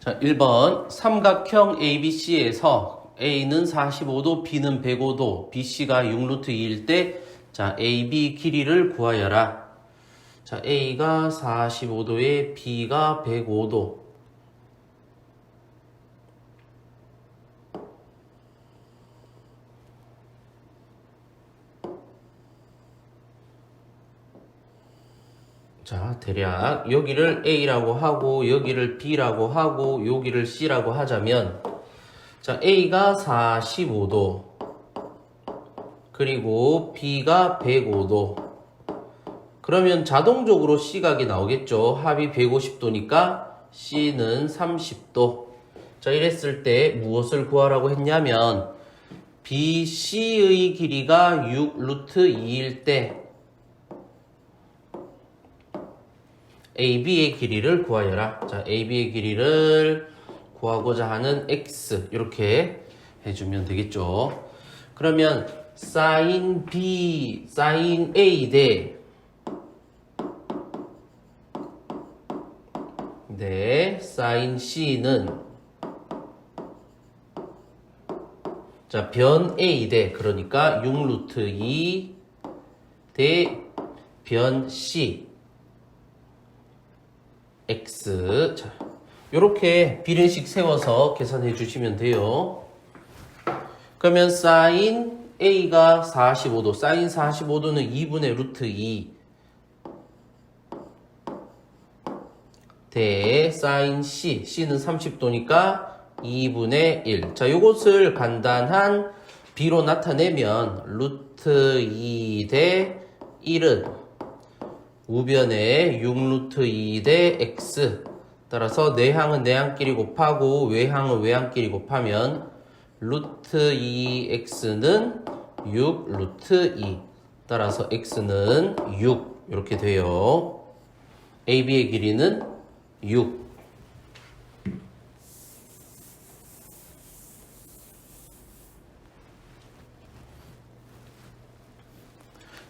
자, 1번 삼각형 ABC에서 A는 45도, B는 105도, BC가 6루트 2일 때 자, AB 길이를 구하여라. 자, A가 45도에 B가 105도. 자, 대략 여기를 A라고 하고 여기를 B라고 하고 여기를 C라고 하자면 자, A가 45도 그리고 B가 105도 그러면 자동적으로 C각이 나오겠죠. 합이 150도니까 C는 30도. 자, 이랬을 때 무엇을 구하라고 했냐면 BC의 길이가 6루트 2일 때 AB의 길이를 구하여라. 자, AB의 길이를 구하고자 하는 X 이렇게 해주면 되겠죠. 그러면 sin B, sin A 대 sin C는 자, 변 A 대 그러니까 6루트 2 대 변 C X. 자, 요렇게 비례식 세워서 계산해 주시면 돼요. 그러면 sin A가 45도, sin 45도는 2분의 루트 2 대 sin C, C는 30도니까 2분의 1. 자, 요것을 간단한 B로 나타내면 루트 2 대 1은 우변에 6루트 2 대 X 따라서 내항은 내항끼리 곱하고 외항은 외항끼리 곱하면 루트 2X는 6 루트 2 따라서 X는 6 이렇게 돼요. AB의 길이는 6.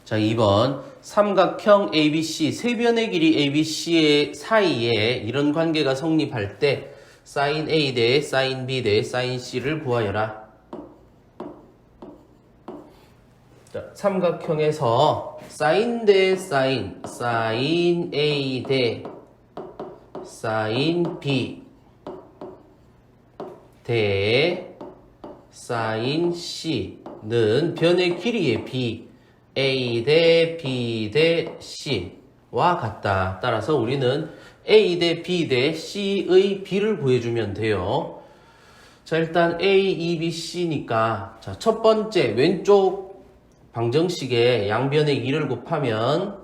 자, 2번 삼각형 ABC 세 변의 길이 ABC의 사이에 이런 관계가 성립할 때 sin A 대 sin B 대 sin C를 구하여라. 자, 삼각형에서 sin 대 sin, sin A 대 sin B 대 sin C는 변의 길이의 B A 대 B 대 C와 같다. 따라서 우리는 A 대 B 대 C의 B를 구해주면 돼요. 자, 일단 A, E, B, C니까 자, 첫 번째 왼쪽 방정식에 양변의 2를 곱하면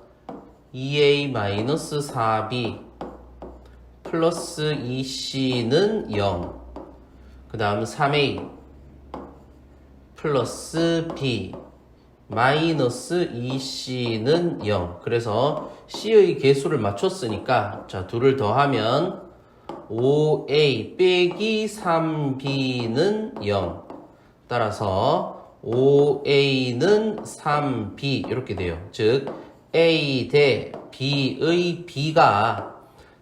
2A-4B 플러스 2C는 0. 그 다음 3A 플러스 B 마이너스 2C는 0. 그래서 C의 개수를 맞췄으니까 자, 둘을 더하면 5A 빼기 3B는 0. 따라서 5A는 3B 이렇게 돼요. 즉 A 대 B의 B가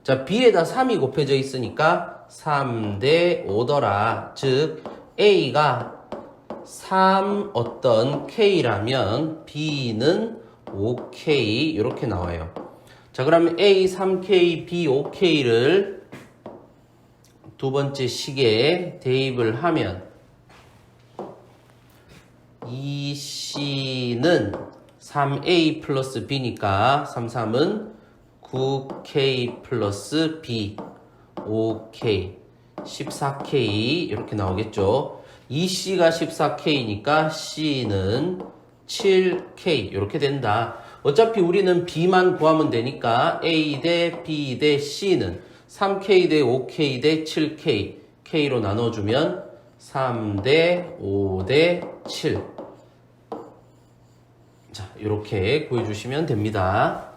자, B에다 3이 곱해져 있으니까 3 대 5더라. 즉 A가 3 어떤 K라면 B는 5K 이렇게 나와요. 자, 그러면 A 3K, B 5K를 두 번째 식에 대입을 하면 2C는 3A 플러스 B니까 3, 3은 9K 플러스 B 5K 14K 이렇게 나오겠죠. 2C가 14K니까 C는 7K 이렇게 된다. 어차피 우리는 B만 구하면 되니까 A 대 B 대 C는 3K 대 5K 대 7K K로 나눠주면 3 대 5 대 7. 자, 이렇게 구해주시면 됩니다.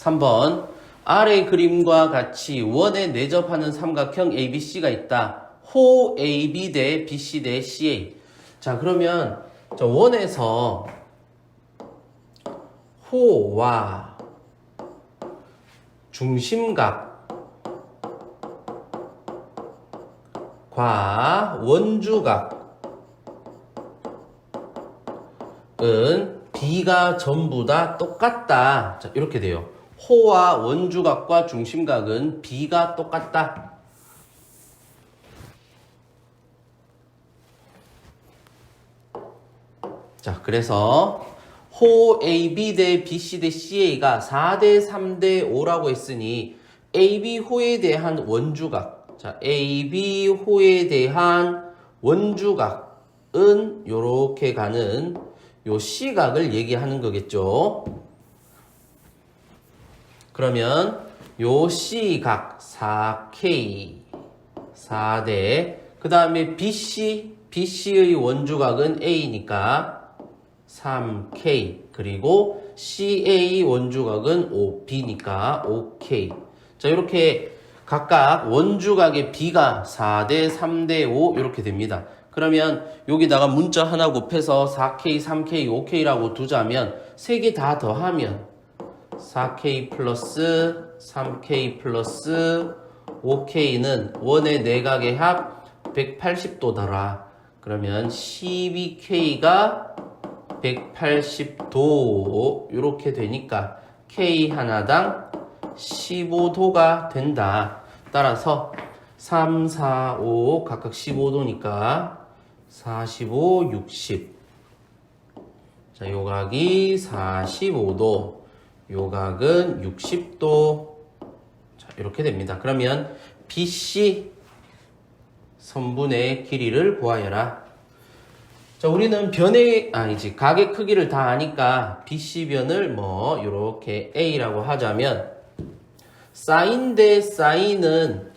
3번 아래 그림과 같이 원에 내접하는 삼각형 ABC가 있다. 호 AB 대 BC 대 CA. 자, 그러면 자, 원에서 호와 중심각과 원주각은 B가 전부 다 똑같다. 자, 이렇게 돼요. 호와 원주각과 중심각은 B가 똑같다. 자, 그래서 호 AB 대 BC 대 CA가 4대 3대 5라고 했으니 AB 호에 대한 원주각. 자, AB 호에 대한 원주각은 요렇게 가는 요 C각을 얘기하는 거겠죠. 그러면 요 C각 4K 4대 그 다음에 BC의 원주각은 A니까 3K 그리고 CA 원주각은 B니까 5K. 자, 이렇게 각각 원주각의 B가 4대 3대 5 이렇게 됩니다. 그러면 여기다가 문자 하나 곱해서 4K, 3K, 5K라고 두자면 3개 다 더하면 4K 플러스 3K 플러스 5K는 원의 내각의 합 180도더라. 그러면 12K가 180도 이렇게 되니까 K 하나당 15도가 된다. 따라서 3, 4, 5 각각 15도니까 45, 60. 자, 요각이 45도, 요각은 60도. 자, 이렇게 됩니다. 그러면 BC 선분의 길이를 구하여라. 자, 우리는 각의 크기를 다 아니까 BC변을 뭐 이렇게 A라고 하자면 사인 대 사인은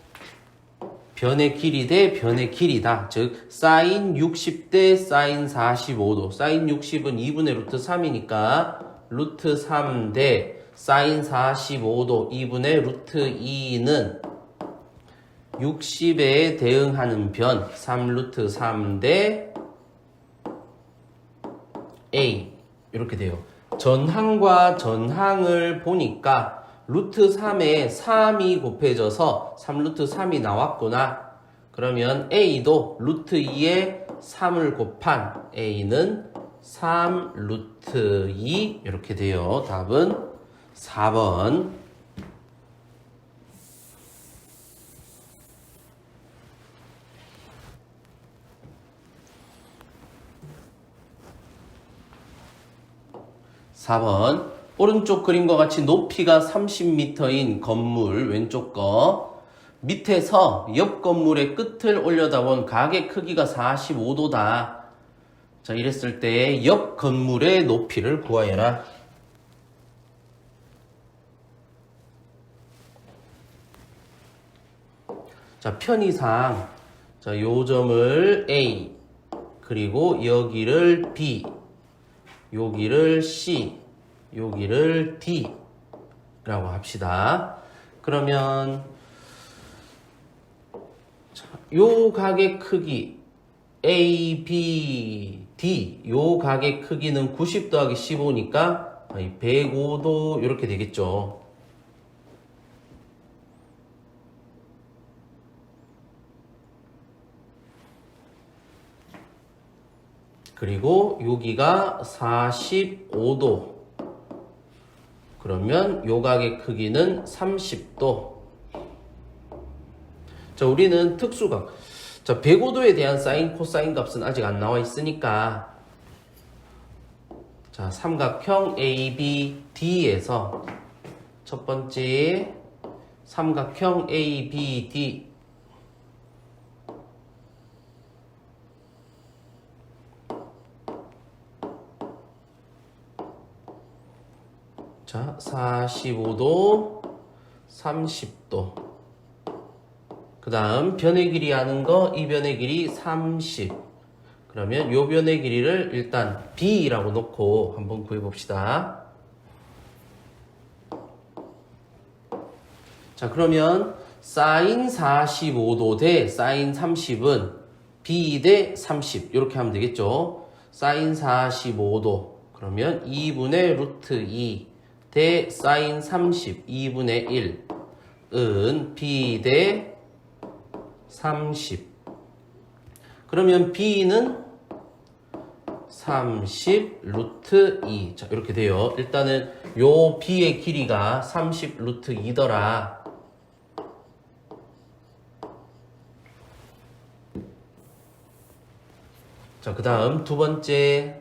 변의 길이 대 변의 길이다. 즉 사인 60 대 사인 45도. 사인 60은 2분의 루트 3이니까 루트 3 대 사인 45도 2분의 루트 2는 60에 대응하는 변 3 루트 3 대 A 이렇게 돼요. 전항과 전항을 보니까 루트 3에 3이 곱해져서 3 루트 3이 나왔구나. 그러면 A도 루트 2에 3을 곱한 A는 3 루트 2 이렇게 돼요. 답은 4번. 4번 오른쪽 그림과 같이 높이가 30m인 건물 왼쪽 거 밑에서 옆 건물의 끝을 올려다본 각의 크기가 45도다. 자, 이랬을 때 옆 건물의 높이를 구하여라. 자, 편의상 자, 요 점을 A 그리고 여기를 B 여기를 C 여기를 D 라고 합시다. 그러면 요 각의 크기 A, B, D 요 각의 크기는 90 더하기 15니까 105도 이렇게 되겠죠. 그리고 여기가 45도. 그러면 요 각의 크기는 30도. 자, 우리는 특수각. 자, 105도에 대한 사인, 코사인 값은 아직 안 나와 있으니까. 자, 삼각형 ABD에서 첫 번째 삼각형 ABD. 자, 45도, 30도. 그 다음, 변의 길이 아는 거, 이 변의 길이 30. 그러면 요 변의 길이를 일단 B라고 놓고 한번 구해봅시다. 자, 그러면 사인 45도 대 사인 30은 B 대 30. 이렇게 하면 되겠죠. 사인 45도. 그러면 2분의 루트 2 대 사인 30, 2분의 1 은 b 대 30. 그러면 b는 30 루트 2. 자, 이렇게 돼요. 일단은 요 b의 길이가 30 루트 2더라. 자, 그 다음 두 번째.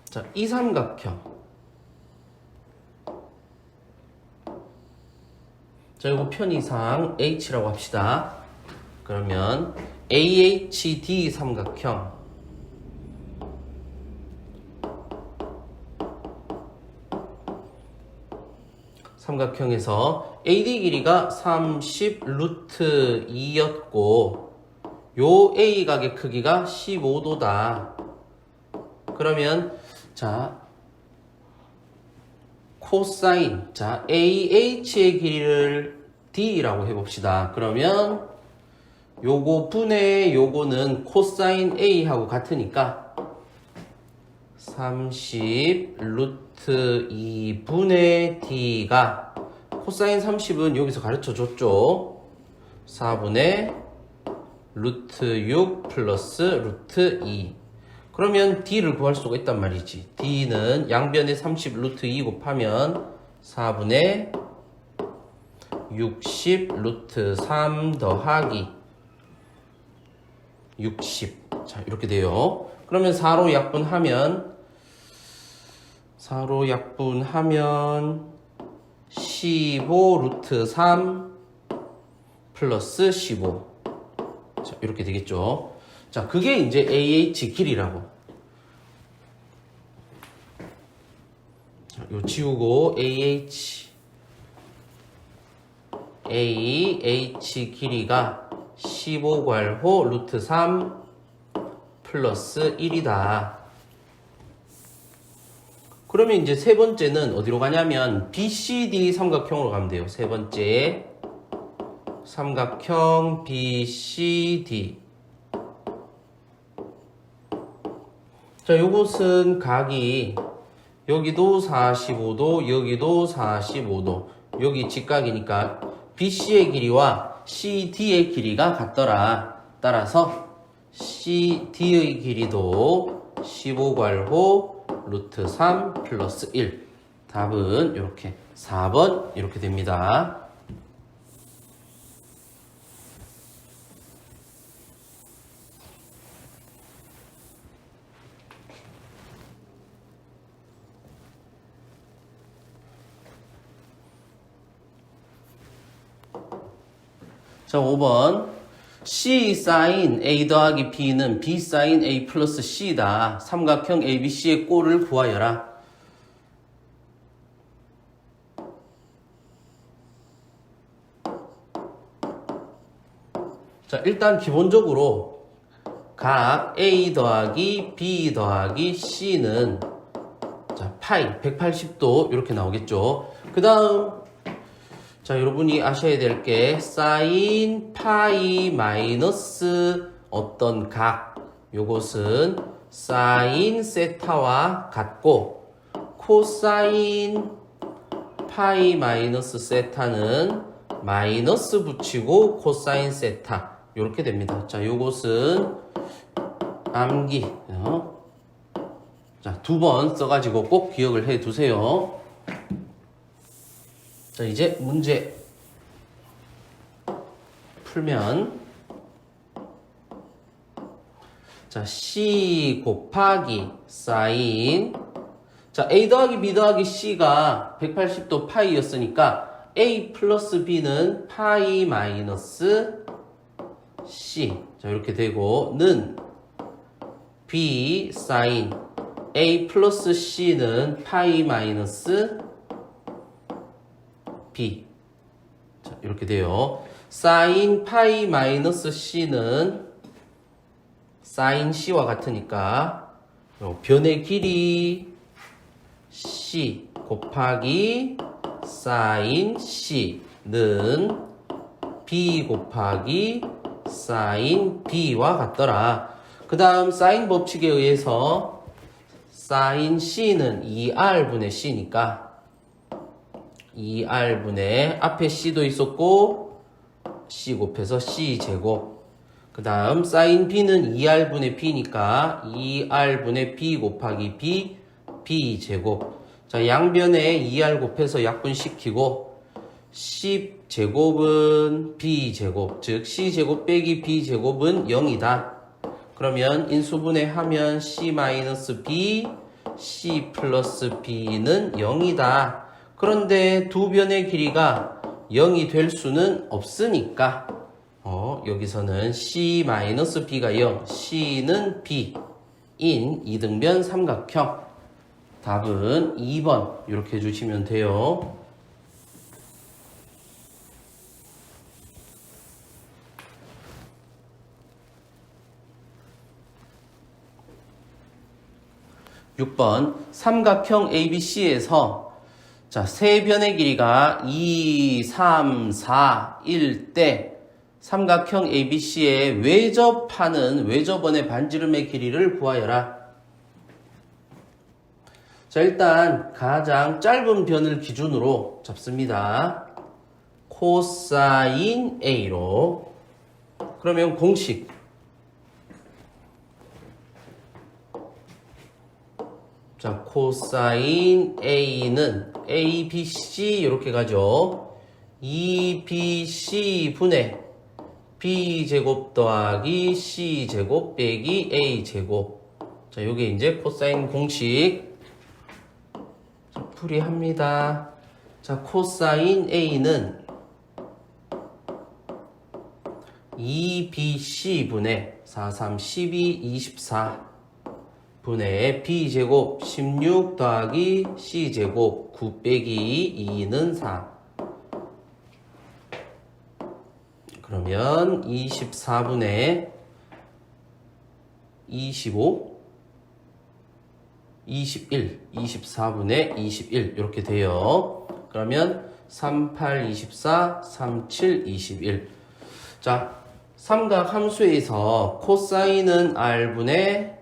자, 이 삼각형. 자, 이거 편의상 H라고 합시다. 그러면 AHD 삼각형. 삼각형에서 AD 길이가 30 루트 2였고 요 A각의 크기가 15도다. 그러면 자 코사인 자 AH의 길이를 D라고 해봅시다. 그러면 요거 분의 요거는 코사인 A하고 같으니까 30 루트 2분의 D가 코사인 30은 여기서 가르쳐 줬죠. 4분의 루트 6 플러스 루트 2. 그러면 D를 구할 수가 있단 말이지. D는 양변에 30 루트 2 곱하면 4분의 60 루트 3 더하기 60. 자, 이렇게 돼요. 그러면 4로 약분하면 15 루트 3 플러스 15. 자, 이렇게 되겠죠. 자, 그게 이제 AH 길이라고. 자, 요 지우고 AH 길이가 15괄호 루트 3 플러스 1이다. 그러면 이제 세 번째는 어디로 가냐면 BCD 삼각형으로 가면 돼요. 세 번째 삼각형 BCD. 자, 요것은 각이 여기도 45도, 여기도 45도. 여기 직각이니까 BC의 길이와 CD의 길이가 같더라. 따라서 CD의 길이도 15괄호 루트 3 플러스 1. 답은 이렇게 4번 이렇게 됩니다. 자, 5번. C 사인 A 더하기 B는 B 사인 A 플러스 C다. 삼각형 ABC의 꼴을 구하여라. 자, 일단 기본적으로 각 A 더하기 B 더하기 C는 자, 파이 180도 이렇게 나오겠죠. 그 다음 자, 여러분이 아셔야 될 게 사인 파이 마이너스 어떤 각 요것은 사인 세타와 같고 코사인 파이 마이너스 세타는 마이너스 붙이고 코사인 세타 요렇게 됩니다. 자, 요것은 암기 자, 2번 써가지고 꼭 기억을 해 두세요. 자, 이제 문제 풀면 자, C 곱하기 사인 자, A 더하기 B 더하기 C가 180도 파이였으니까 A 플러스 B는 파이 마이너스 C 자, 이렇게 되고 는 B 사인 A 플러스 C는 파이 마이너스 B. 자, 이렇게 돼요. 사인 파이 마이너스 C는 사인 C와 같으니까 변의 길이 C 곱하기 사인 C는 B 곱하기 사인 B와 같더라. 그 다음 사인 법칙에 의해서 사인 C는 2R분의 C니까 2R분의 앞에 C도 있었고 C 곱해서 C제곱. 그 다음 사인 B는 2R분의 B니까 2R분의 B 곱하기 B, B제곱. 자, 양변에 2R 곱해서 약분시키고 C제곱은 B제곱, 즉 C제곱 빼기 B제곱은 0이다. 그러면 인수분해하면 C-B, C 플러스 B는 0이다. 그런데 두 변의 길이가 0이 될 수는 없으니까 여기서는 C-B가 0, C는 B인 이등변 삼각형. 답은 2번 이렇게 해주시면 돼요. 6번 삼각형 ABC에서 자, 세 변의 길이가 2, 3, 4, 1 때 삼각형 ABC에 외접하는 외접원의 반지름의 길이를 구하여라. 자, 일단 가장 짧은 변을 기준으로 잡습니다. 코사인 A로. 그러면 공식 자, 코사인 A는 ABC 이렇게 가죠. 2BC 분의 B제곱 더하기 C제곱 빼기 A제곱. 자, 요게 이제 코사인 공식. 자, 풀이합니다. 자, 코사인 A는 2BC 분의 4, 3, 12, 24 분의 B제곱 16 더하기 C제곱 9 빼기 2는 4. 그러면 24분의 25, 21, 24분의 21 이렇게 돼요. 그러면 38, 24, 37, 21. 자, 삼각 함수에서 코사인은 R분의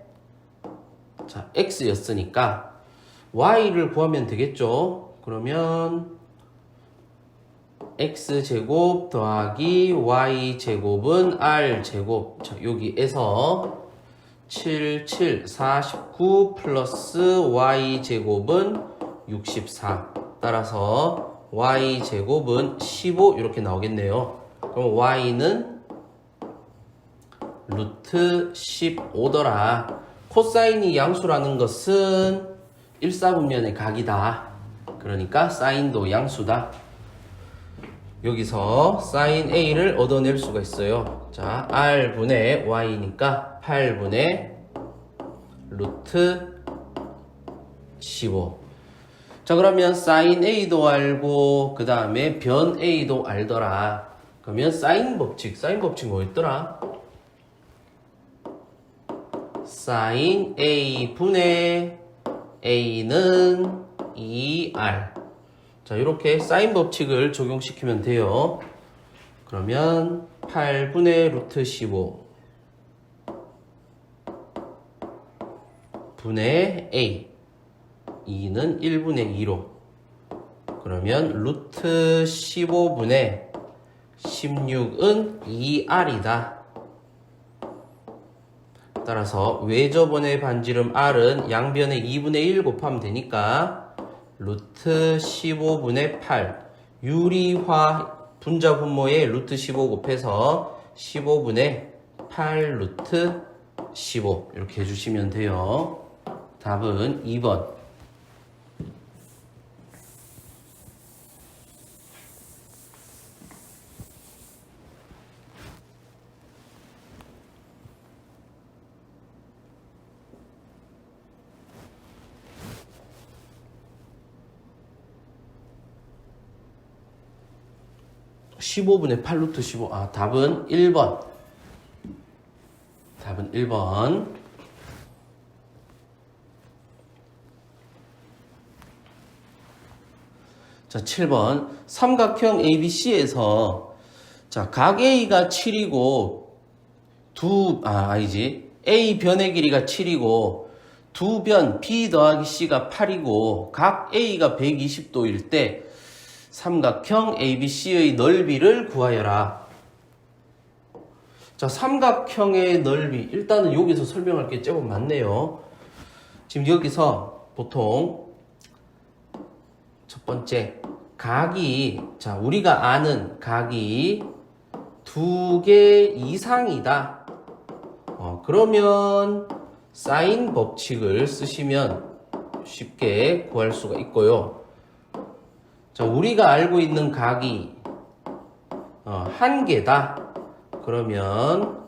자, X였으니까 Y를 구하면 되겠죠. 그러면 X제곱 더하기 Y제곱은 R제곱. 자, 여기에서 7, 7, 49 플러스 Y제곱은 64. 따라서 Y제곱은 15 이렇게 나오겠네요. 그럼 Y는 루트 15더라. 코사인이 양수라는 것은 1사분면의 각이다. 그러니까 사인도 양수다. 여기서 사인 A를 얻어낼 수가 있어요. 자, R분의 Y니까 8분의 루트 15. 자, 그러면 사인 A도 알고 그 다음에 변 A도 알더라. 그러면 사인 법칙 뭐였더라? 사인 A분의 A는 2R. 자, 이렇게 사인 법칙을 적용시키면 돼요. 그러면 8분의 루트 15 분의 A 2는 1분의 2로 그러면 루트 15분의 16은 2R이다. 따라서 외접원의 반지름 R은 양변에 2분의 1 곱하면 되니까 루트 15분의 8 유리화 분자 분모에 루트 15 곱해서 15분의 8 루트 15 이렇게 해주시면 돼요. 답은 2번. 15분의 8 루트 15. 아, 답은 1번. 답은 1번. 자, 7번. 삼각형 ABC에서 자, 각 A가 7이고 아니지. A 변의 길이가 7이고 두 변 B 더하기 C가 8이고 각 A가 120도일 때 삼각형 ABC의 넓이를 구하여라. 자, 삼각형의 넓이. 일단은 여기서 설명할 게 제법 많네요. 지금 여기서 보통 첫 번째 각이, 자, 우리가 아는 각이 2개 이상이다. 그러면 사인 법칙을 쓰시면 쉽게 구할 수가 있고요. 자, 우리가 알고 있는 각이 1개다. 그러면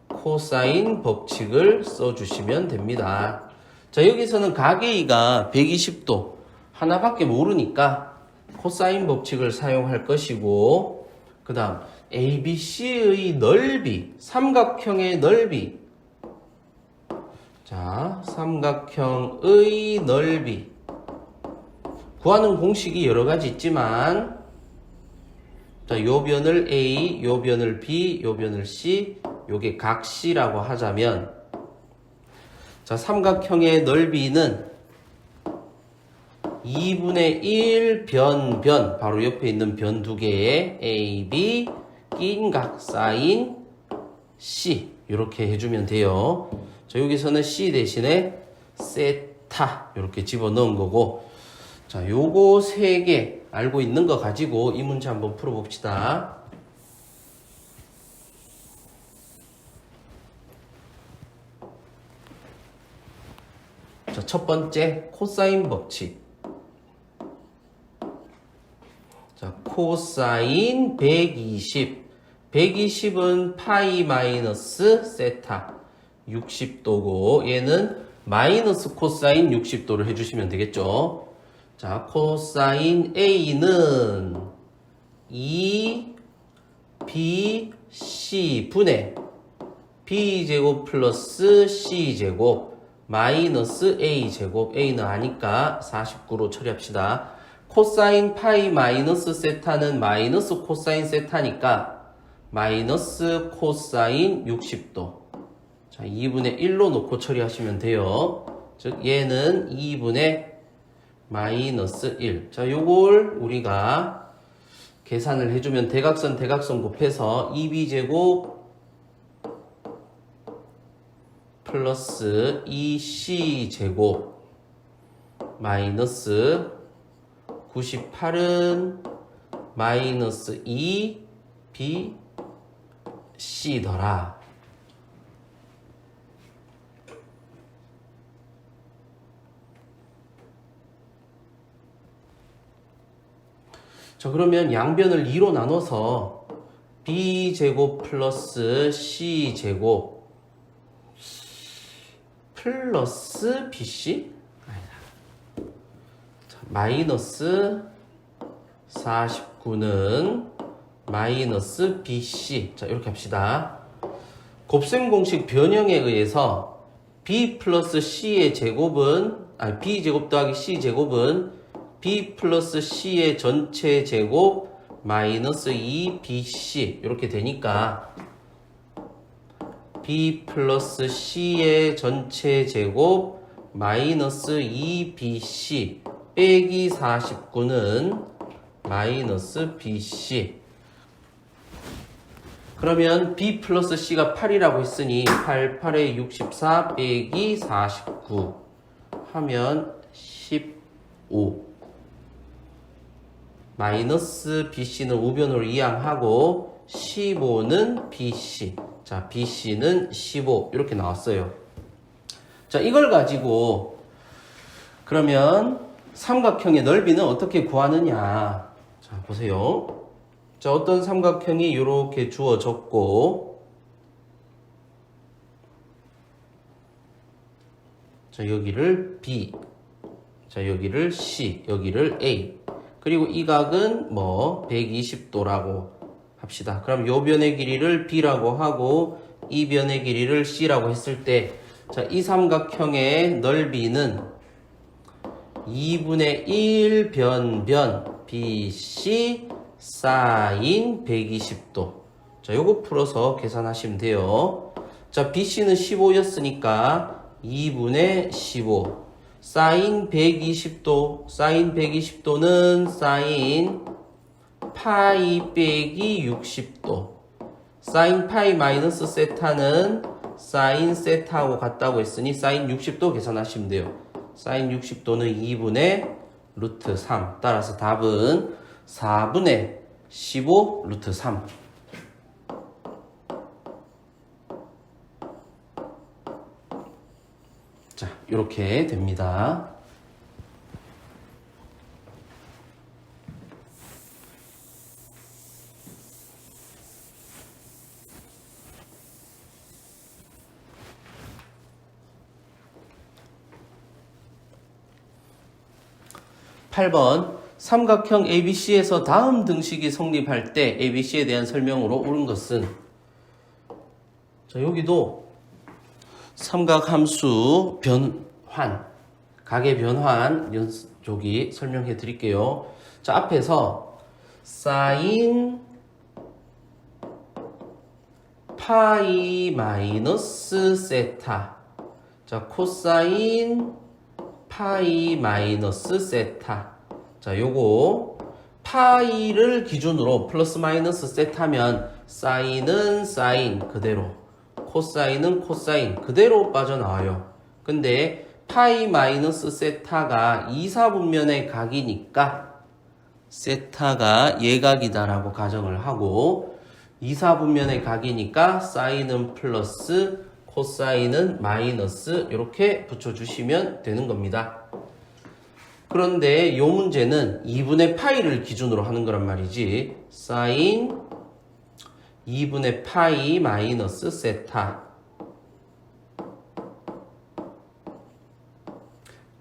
코사인 법칙을 써주시면 됩니다. 자, 여기서는 각 A가 120도 하나밖에 모르니까 코사인 법칙을 사용할 것이고, 그 다음 ABC의 넓이, 삼각형의 넓이. 자, 삼각형의 넓이 구하는 공식이 여러 가지 있지만, 자, 요 변을 A, 요 변을 B, 요 변을 C, 요게 각 C라고 하자면, 자, 삼각형의 넓이는 2분의 1 변, 바로 옆에 있는 변 두 개에 A, B, 낀 각 사인 C 이렇게 해주면 돼요. 자, 여기서는 C 대신에 세타 이렇게 집어넣은 거고, 자, 요거 세 개 알고 있는 거 가지고 이 문제 한번 풀어봅시다. 자, 첫 번째 코사인 법칙. 자, 코사인 120. 120은 파이 마이너스 세타 60도고 얘는 마이너스 코사인 60도를 해주시면 되겠죠. 자, 코사인 A는 2BC 분의 B제곱 플러스 C제곱 마이너스 A제곱. A는 아니까 49로 처리합시다. 코사인 파이 마이너스 세타는 마이너스 코사인 세타니까 마이너스 코사인 60도. 자, 2분의 1로 놓고 처리하시면 돼요. 즉 얘는 2분의 마이너스 1. 자, 요걸 우리가 계산을 해주면 대각선 곱해서 2b제곱 플러스 2c제곱 마이너스 98은 마이너스 2bc더라. 자, 그러면 양변을 2로 나눠서 b제곱 플러스 c제곱 플러스 bc? 자, 마이너스 49는 마이너스 bc. 자, 이렇게 합시다. 곱셈 공식 변형에 의해서 b 플러스 c의 제곱은, b 제곱 더하기 c 제곱은 b 플러스 c의 전체 제곱 마이너스 2bc 이렇게 되니까 b 플러스 c의 전체 제곱 마이너스 2bc 빼기 49는 마이너스 bc. 그러면 b 플러스 c가 8이라고 했으니 8, 8에 64 빼기 49 하면 15. 마이너스 bc는 우변으로 이항하고 15는 bc. 자, bc는 15 이렇게 나왔어요. 자, 이걸 가지고 그러면 삼각형의 넓이는 어떻게 구하느냐. 자, 보세요. 자, 어떤 삼각형이 이렇게 주어졌고, 자, 여기를 B, 자, 여기를 C, 여기를 A. 그리고 이 각은 뭐 120도라고 합시다. 그럼 요 변의 길이를 B라고 하고 이 변의 길이를 C라고 했을 때, 자, 이 삼각형의 넓이는 2분의 1 변 BC 사인 120도. 자, 요거 풀어서 계산하시면 돼요. 자, BC는 15였으니까 2분의 15. 사인 120도는 사인 파이 빼기 60도. 사인 파이 마이너스 세타는 사인 세타하고 같다고 했으니 사인 60도 계산하시면 돼요. 사인 60도는 2분의 루트 3. 따라서 답은 4분의 15 루트 3. 자, 이렇게 됩니다. (8번) 삼각형 ABC에서 다음 등식이 성립할 때 ABC에 대한 설명으로 옳은 것은, 자, 여기도 삼각함수 변환, 각의 변환 저기 설명해 드릴게요. 자, 앞에서 사인 파이 마이너스 세타, 자, 코사인 파이 마이너스 세타. 자, 요거 파이를 기준으로 플러스 마이너스 세타면 사인은 사인 그대로, 코사인은 코사인 그대로 빠져나와요. 근데 파이 마이너스 세타가 이사분면의 각이니까 세타가 예각이다라고 가정을 하고, 이사분면의 각이니까 사인은 플러스 코사인은 마이너스 이렇게 붙여주시면 되는 겁니다. 그런데 이 문제는 2분의 파이를 기준으로 하는 거란 말이지. 사인 2분의 파이 마이너스 세타,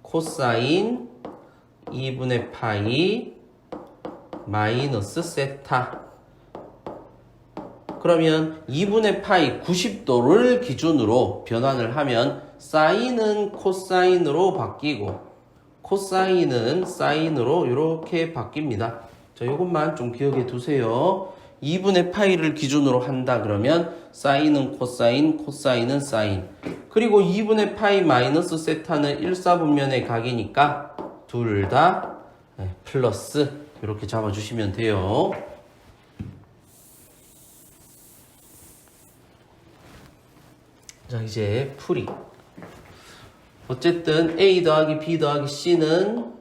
코사인 2분의 파이 마이너스 세타. 그러면 2분의 파이 90도를 기준으로 변환을 하면 사인은 코사인으로 바뀌고 코사인은 사인으로 이렇게 바뀝니다. 자, 이것만 좀 기억해 두세요. 2분의 파이를 기준으로 한다 그러면 사인은 코사인, 코사인은 사인. 그리고 2분의 파이 마이너스 세타는 1사분면의 각이니까 둘 다 플러스 이렇게 잡아주시면 돼요. 자, 이제 풀이. 어쨌든 A 더하기 B 더하기 C는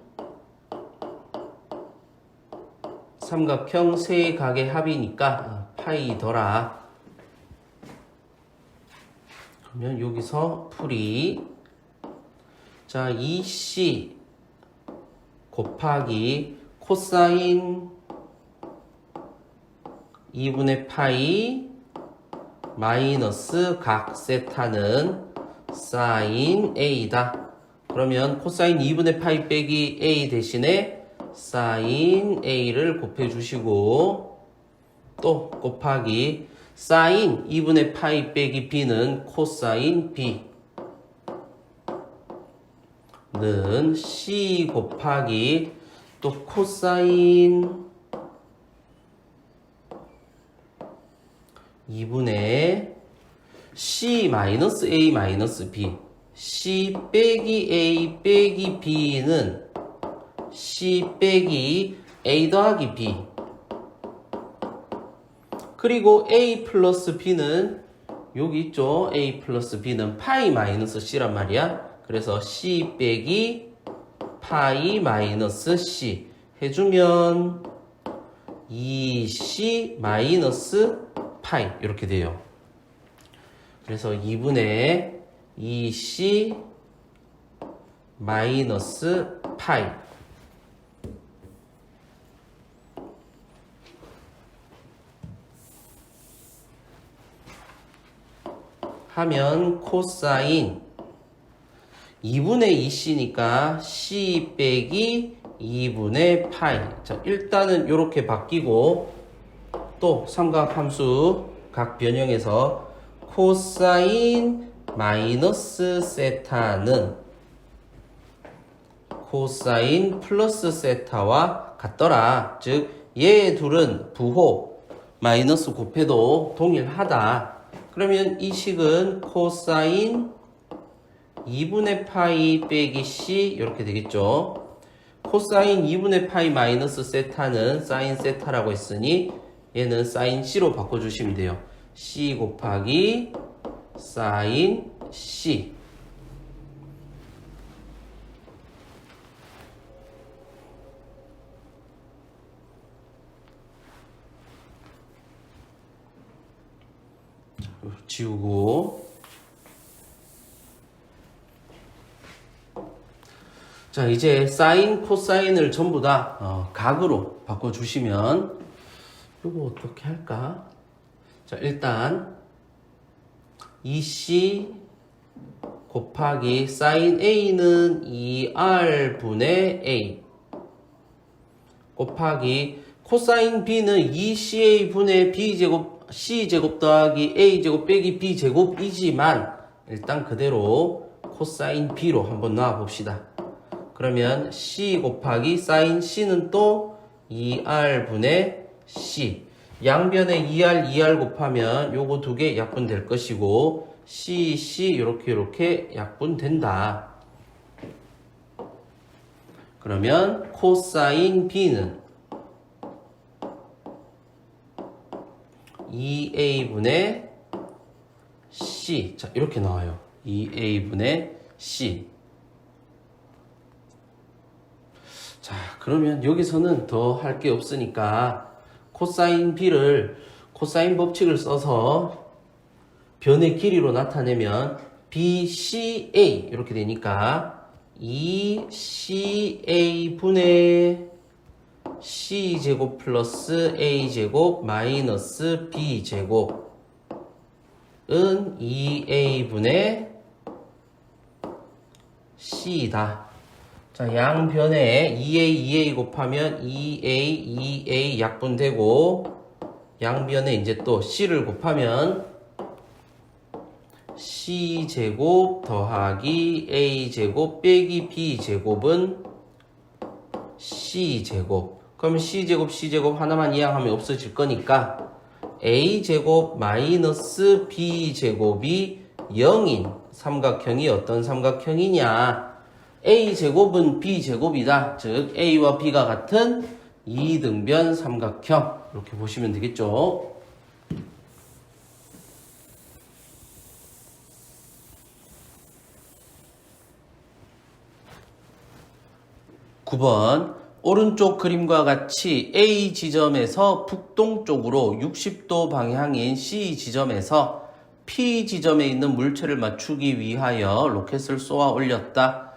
삼각형 세 각의 합이니까 파이더라. 그러면 여기서 풀이. 자, 2C 곱하기 코사인 2분의 파이 마이너스 각 세타는 사인 A다. 그러면 코사인 2분의 파이 빼기 A 대신에 사인 A를 곱해주시고, 또 곱하기 사인 2분의 파이 빼기 B는 코사인 B는 C 곱하기 또 코사인 2분의 C 마이너스 A 마이너스 B, C 빼기 A 빼기 B는 C 빼기 A 더하기 B, 그리고 A 플러스 B는 여기 있죠. A 플러스 B는 파이 마이너스 C란 말이야. 그래서 C 빼기 파이 마이너스 C 해주면 2C 마이너스 파이 이렇게 돼요. 그래서 2분의 2C 마이너스 파이. 하면 코사인 2분의 2C니까 C 빼기 2분의 파이. 자, 일단은 이렇게 바뀌고, 또 삼각함수 각 변형에서 코사인 마이너스 세타는 코사인 플러스 세타와 같더라. 즉 얘 둘은 부호 마이너스 곱해도 동일하다. 그러면 이 식은 코사인 2분의 파이 빼기 C 이렇게 되겠죠. 코사인 2분의 파이 마이너스 세타는 사인 세타라고 했으니 얘는 사인 C로 바꿔주시면 돼요. C 곱하기 사인 C. 지우고. 자, 이제 사인, 코사인을 전부 다 각으로 바꿔주시면 이거 어떻게 할까? 자, 일단 2C 곱하기 사인 A는 2R분의 A 곱하기 코사인 B는 2CA분의 B제곱 C제곱 더하기 A제곱 빼기 B제곱이지만 일단 그대로 코사인 B로 한번 놔봅시다. 그러면 C 곱하기 사인 C는 또 2R분의 C. 양변에 2R 곱하면 요거 두 개 약분될 것이고 C 요렇게 약분된다. 그러면 코사인 B는 2A분의 C. 자, 이렇게 나와요. 2A분의 C. 자, 그러면 여기서는 더 할 게 없으니까 코사인 B를 코사인 법칙을 써서 변의 길이로 나타내면 BCA 이렇게 되니까 2CA분의 C제곱 플러스 A제곱 마이너스 B제곱은 2A분의 C이다. 자, 양변에 2A 곱하면 2A 약분되고 양변에 이제 또 C를 곱하면 C제곱 더하기 A제곱 빼기 B제곱은 C제곱. 그럼 C제곱 하나만 이항하면 없어질 거니까 A제곱 마이너스 B제곱이 0인 삼각형이 어떤 삼각형이냐? A제곱은 B제곱이다. 즉 A와 B가 같은 2등변 삼각형 이렇게 보시면 되겠죠. 9번 오른쪽 그림과 같이 A 지점에서 북동쪽으로 60도 방향인 C 지점에서 P 지점에 있는 물체를 맞추기 위하여 로켓을 쏘아 올렸다.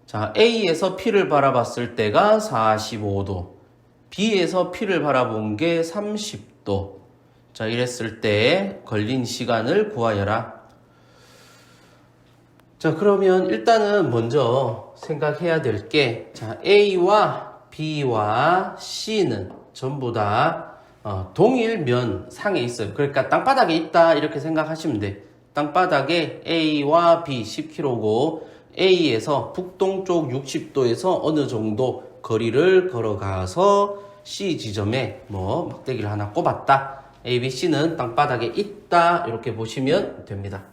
자, A에서 P를 바라봤을 때가 45도, B에서 P를 바라본 게 30도. 자, 이랬을 때 걸린 시간을 구하여라. 자, 그러면 일단은 먼저 생각해야 될 게, 자, A와 B와 C는 전부 다 동일 면 상에 있어요. 그러니까 땅바닥에 있다 이렇게 생각하시면 돼. 땅바닥에 A와 B 10km고 A에서 북동쪽 60도에서 어느 정도 거리를 걸어가서 C 지점에 막대기를 하나 꼽았다. A, B, C는 땅바닥에 있다 이렇게 보시면 됩니다.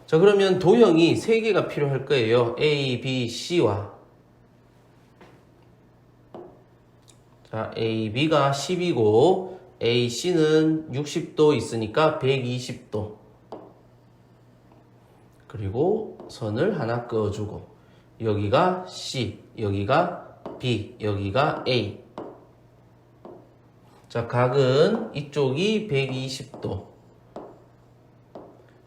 자, 그러면 도형이 3개가 필요할 거예요. A, B, C와. 자, A, B가 10이고 A, C는 60도 있으니까 120도. 그리고 선을 하나 그어주고 여기가 C, 여기가 B, 여기가 A. 자, 각은 이쪽이 120도.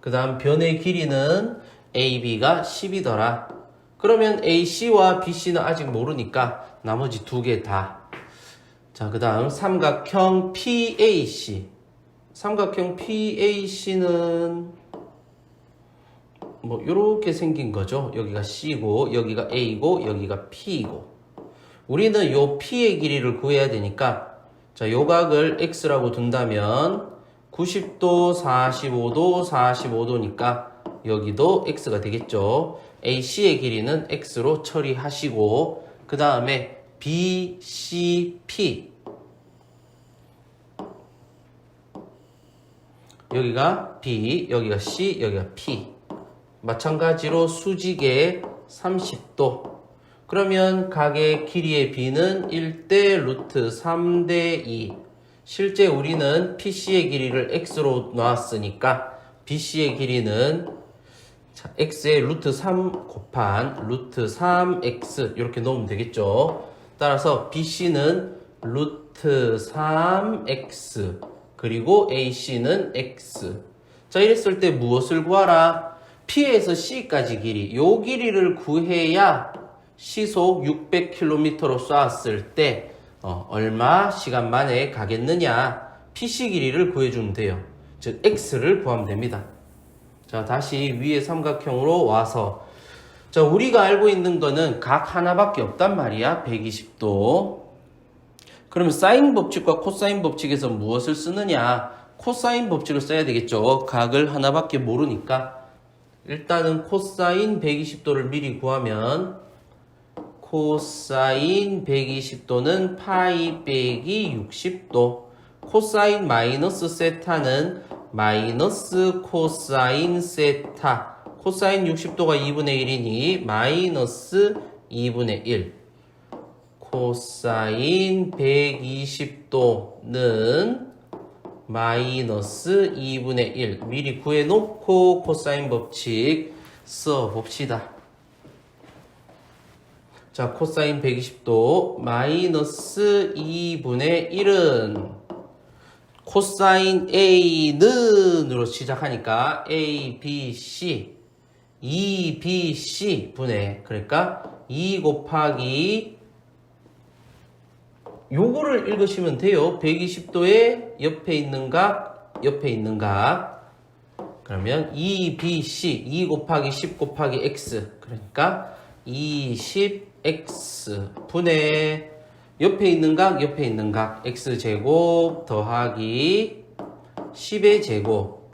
그 다음 변의 길이는 AB가 10이더라. 그러면 AC와 BC는 아직 모르니까 나머지 두 개 다. 자, 그 다음 삼각형 PAC. 삼각형 PAC는 요렇게 생긴 거죠. 여기가 C고 여기가 A고 여기가 P고 우리는 요 P의 길이를 구해야 되니까 자, 요 각을 X라고 둔다면 90도, 45도, 45도니까 여기도 X가 되겠죠. AC의 길이는 X로 처리하시고 그 다음에 BCP 여기가 B, 여기가 C, 여기가 P. 마찬가지로 수직의 30도. 그러면 각의 길이의 B는 1대 루트 3대 2. 실제 우리는 PC의 길이를 X로 놨으니까 BC의 길이는 X의 루트 3 곱한 루트 3X 이렇게 놓으면 되겠죠. 따라서 BC는 루트 3X 그리고 AC는 X. 자, 이랬을 때 무엇을 구하라? P에서 C까지 길이, 요 길이를 구해야 시속 600km로 쏘았을 때 얼마 시간 만에 가겠느냐? PC 길이를 구해주면 돼요. 즉 X를 구하면 됩니다. 자, 다시 위에 삼각형으로 와서, 자, 우리가 알고 있는 거는 각 하나밖에 없단 말이야. 120도. 그러면 사인 법칙과 코사인 법칙에서 무엇을 쓰느냐? 코사인 법칙을 써야 되겠죠. 각을 하나밖에 모르니까. 일단은 코사인 120도를 미리 구하면 코사인 120도는 파이 빼기 60도. 코사인 마이너스 세타는 마이너스 코사인 세타. 코사인 60도가 2분의 1이니 마이너스 2분의 1. 코사인 120도는 마이너스 2분의 1. 미리 구해놓고 코사인 법칙 써봅시다. 자, 코사인 120도 마이너스 2분의 1은 코사인 A는으로 시작하니까 A, B, C 2BC 분의, 그러니까 2 곱하기 요거를 읽으시면 돼요. 120도에 옆에 있는 각, 옆에 있는 각. 그러면 2BC 2 곱하기 10 곱하기 X, 그러니까 20X 분의 옆에 있는 각, 옆에 있는 각 X제곱 더하기 10의 제곱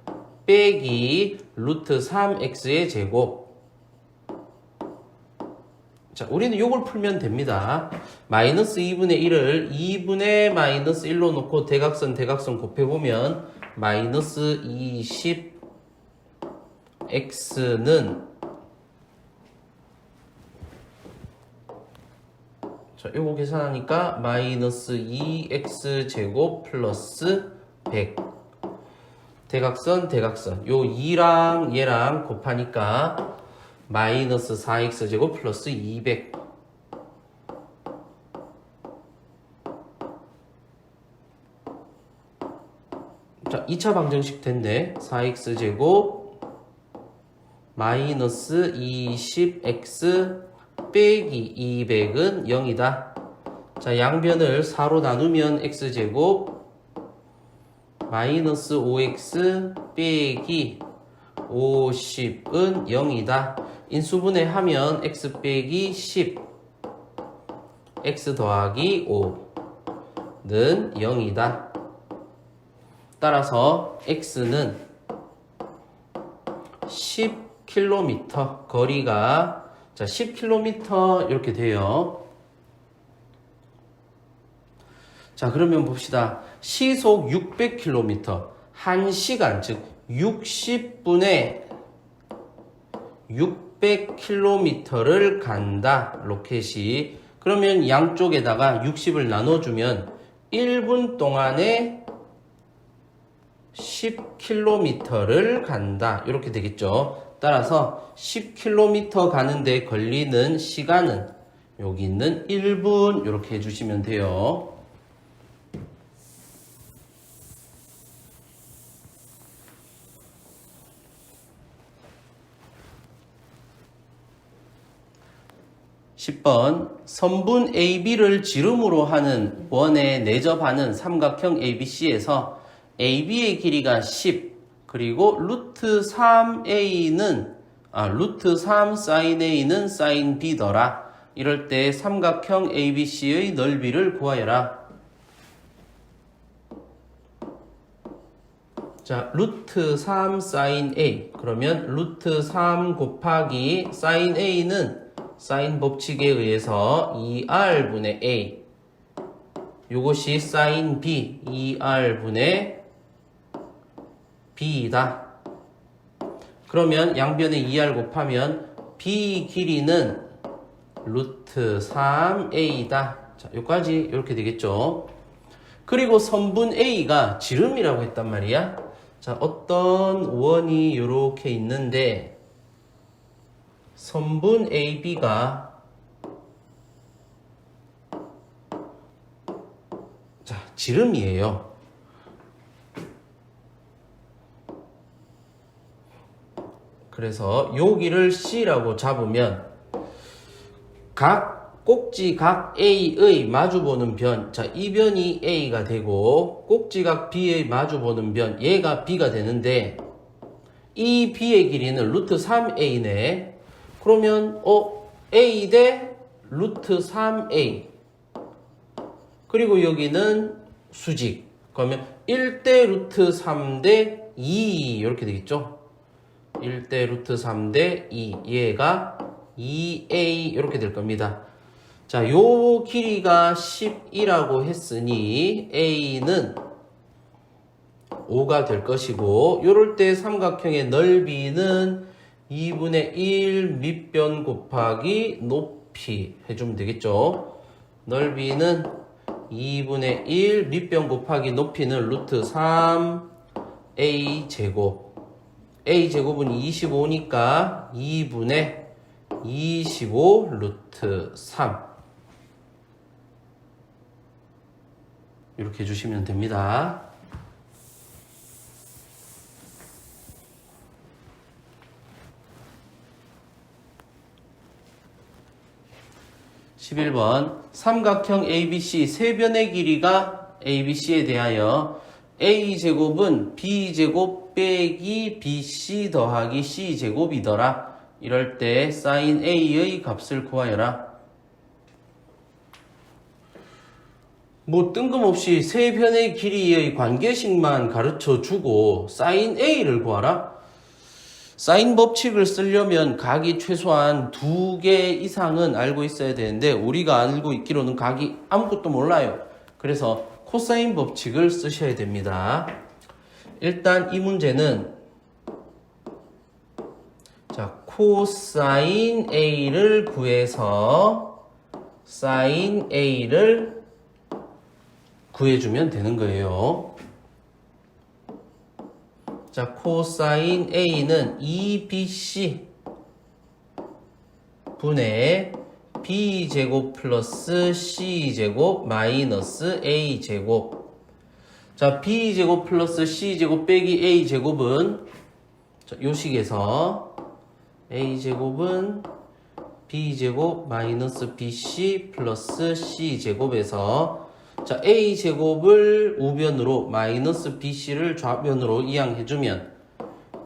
빼기 루트 3X의 제곱. 자, 우리는 요걸 풀면 됩니다. 마이너스 2분의 1을 2분의 마이너스 1로 놓고 대각선 곱해보면 마이너스 20X는 자, 요거 계산하니까 마이너스 2X제곱 플러스 100. 대각선 요 2랑 얘랑 곱하니까 마이너스 4X제곱 플러스 200. 자, 2차 방정식 됐네. 4X제곱 마이너스 20X 빼기 200은 0이다. 자, 양변을 4로 나누면 X제곱 마이너스 5X 빼기 50은 0이다. 인수분해 하면 X 빼기 10 X 더하기 5는 0이다. 따라서 X는 10km 거리가, 자, 10km 이렇게 돼요. 자, 그러면 봅시다. 시속 600km 1시간, 즉 60분에 600km를 간다. 로켓이. 그러면 양쪽에다가 60을 나눠주면 1분 동안에 10km를 간다. 이렇게 되겠죠. 따라서 10km 가는데 걸리는 시간은 여기 있는 1분 이렇게 해주시면 돼요. (10번) 선분 AB를 지름으로 하는 원에 내접하는 삼각형 ABC에서 AB의 길이가 10, 그리고 루트 3A는 루트 3 sin A는 sin B더라. 이럴 때 삼각형 ABC의 넓이를 구하여라. 자, 루트 3 sin A. 그러면 루트 3 곱하기 sin A는 사인 법칙에 의해서 2R분의 A. 요것이 sin B, 2R분의 b다. 그러면 양변에 2r 곱하면 b 길이는 루트 3a다. 자, 여기까지 이렇게 되겠죠. 그리고 선분 a가 지름이라고 했단 말이야. 자, 어떤 원이 이렇게 있는데 선분 ab가 자, 지름이에요. 그래서 여기를 C라고 잡으면 각 꼭지각 A의 마주보는 변, 자, 이 변이 A가 되고 꼭지각 B의 마주보는 변, 얘가 B가 되는데 이 B의 길이는 루트 3A네. 그러면 A 대 루트 3A 그리고 여기는 수직. 그러면 1대 루트 3대 2 이렇게 되겠죠. 1대 루트 3대 2 얘가 2a 이렇게 될 겁니다. 자, 요 길이가 10이라고 했으니 a는 5가 될 것이고 요럴 때 삼각형의 넓이는 2분의 1 밑변 곱하기 높이 해주면 되겠죠. 넓이는 2분의 1 밑변 곱하기 높이는 루트 3a 제곱. a 제곱은 25니까 2분의 25 루트 3 이렇게 해주시면 됩니다. 11번 삼각형 ABC 세 변의 길이가 ABC에 대하여 A제곱은 B제곱 빼기 BC 더하기 C제곱이더라. 이럴 때 sin A의 값을 구하여라. 뭐 뜬금없이 세 변의 길이의 관계식만 가르쳐 주고 sin A를 구하라? 사인 법칙을 쓰려면 각이 최소한 2개 이상은 알고 있어야 되는데 우리가 알고 있기로는 각이 아무것도 몰라요. 그래서 코사인 법칙을 쓰셔야 됩니다. 일단 이 문제는 자, 코사인 A를 구해서 사인 A를 구해주면 되는 거예요. 자, 코사인 A는 2BC 분의 B제곱 플러스 C제곱 마이너스 A제곱. 자, B제곱 플러스 C제곱 빼기 A제곱은 자, 요 식에서 A제곱은 B제곱 마이너스 BC 플러스 C제곱에서 자, A제곱을 우변으로 마이너스 BC를 좌변으로 이항해주면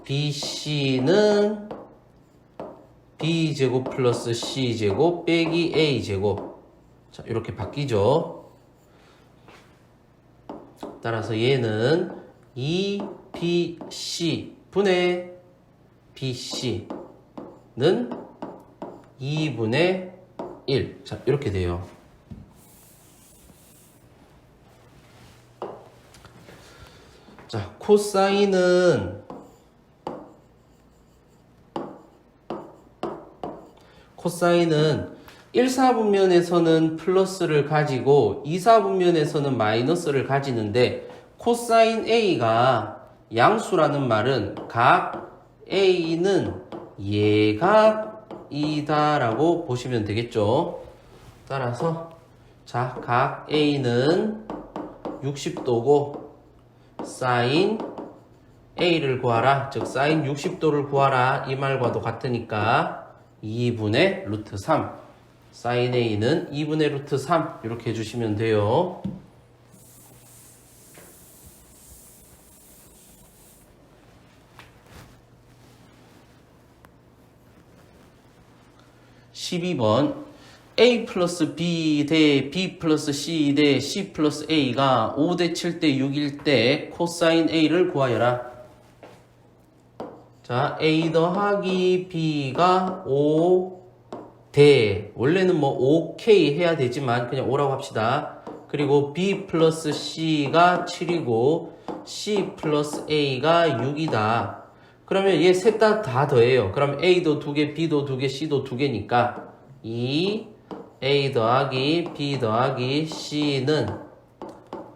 BC는 B제곱 플러스 C제곱 빼기 A제곱. 자, 이렇게 바뀌죠. 따라서 얘는 2BC 분의 BC는 2분의 1. 자, 이렇게 돼요. 자, 코사인은 1사분면에서는 플러스를 가지고 2사분면에서는 마이너스를 가지는데 코사인 A가 양수라는 말은 각 A는 예각이다 라고 보시면 되겠죠. 따라서 자, 각 A는 60도고 사인 A를 구하라. 즉 사인 60도를 구하라. 이 말과도 같으니까 2분의 루트 3. 사인 A는 2분의 루트 3 이렇게 해주시면 돼요. (12번) A 플러스 B 대 B 플러스 C 대 C 플러스 A가 5대 7대 6일 때 코사인 A를 구하여라. 자, A 더하기 B가 5대, 원래는 뭐 5K 해야 되지만 그냥 5라고 합시다. 그리고 B 플러스 C가 7이고 C 플러스 A가 6이다. 그러면 얘 셋 다 더해요. 그럼 A도 2개, B도 2개, C도 2개니까 2 A 더하기 B 더하기 C는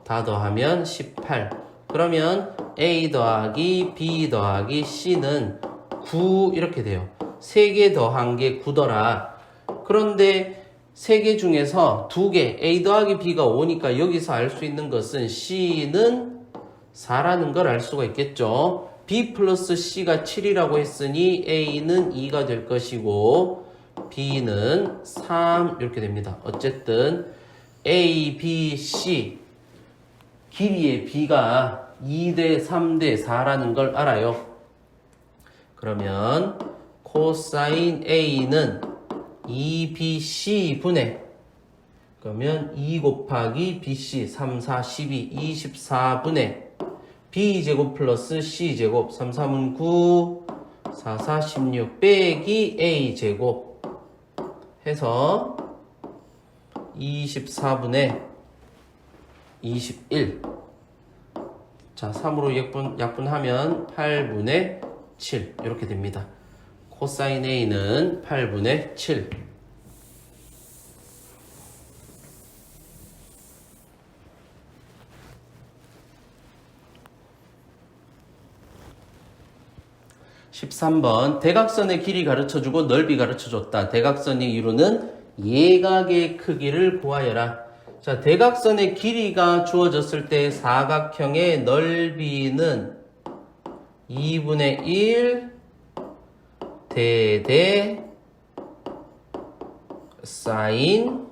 다 더하면 18. 그러면 A 더하기 B 더하기 C는 9 이렇게 돼요. 3개 더한 게 9더라. 그런데 3개 중에서 2개 A 더하기 B가 5니까 여기서 알 수 있는 것은 C는 4라는 걸 알 수가 있겠죠. B 플러스 C가 7이라고 했으니 A는 2가 될 것이고 B는 3 이렇게 됩니다. 어쨌든 A, B, C 길이의 B가 2대 3대 4라는 걸 알아요. 그러면 코사인 A는 2BC 그러면 2 곱하기 BC 3, 4, 12, 24분의 B제곱 플러스 C제곱 3, 3은 9, 4, 4, 16 빼기 A제곱 해서 24분의 21. 자, 3으로 약분하면 8분의 7 이렇게 됩니다. 코사인 A는 8분의 7. 13번 대각선의 길이 가르쳐주고 넓이 가르쳐줬다. 대각선의 이루는 예각의 크기를 구하여라. 자, 대각선의 길이가 주어졌을 때 사각형의 넓이는 2분의 1 대대 사인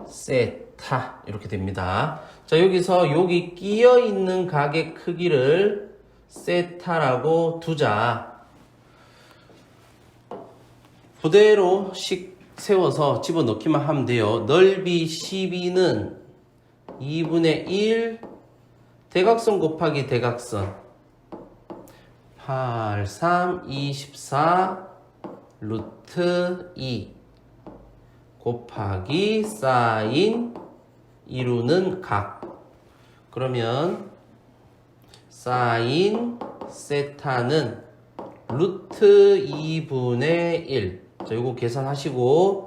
세타 이렇게 됩니다. 자, 여기서 여기 끼어 있는 각의 크기를 세타라고 두자. 그대로 식 세워서 집어넣기만 하면 돼요. 넓이 12는 2분의 1 대각선 곱하기 대각선 8, 3, 24 루트 2 곱하기 사인 이루는 각. 그러면 사인 세타는 루트 2분의 1. 자, 요거 계산하시고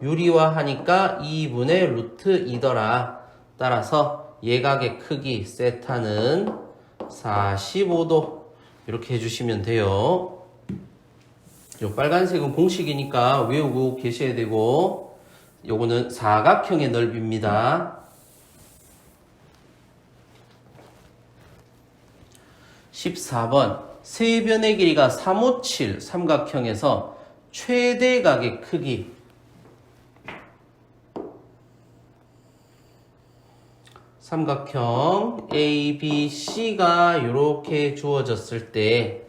유리화 하니까 2분의 루트 2더라. 따라서 예각의 크기 세타는 45도 이렇게 해주시면 돼요. 요 빨간색은 공식이니까 외우고 계셔야 되고 요거는 사각형의 넓이입니다. 14번 세변의 길이가 357 삼각형에서 최대각의 크기 삼각형 ABC가 이렇게 주어졌을 때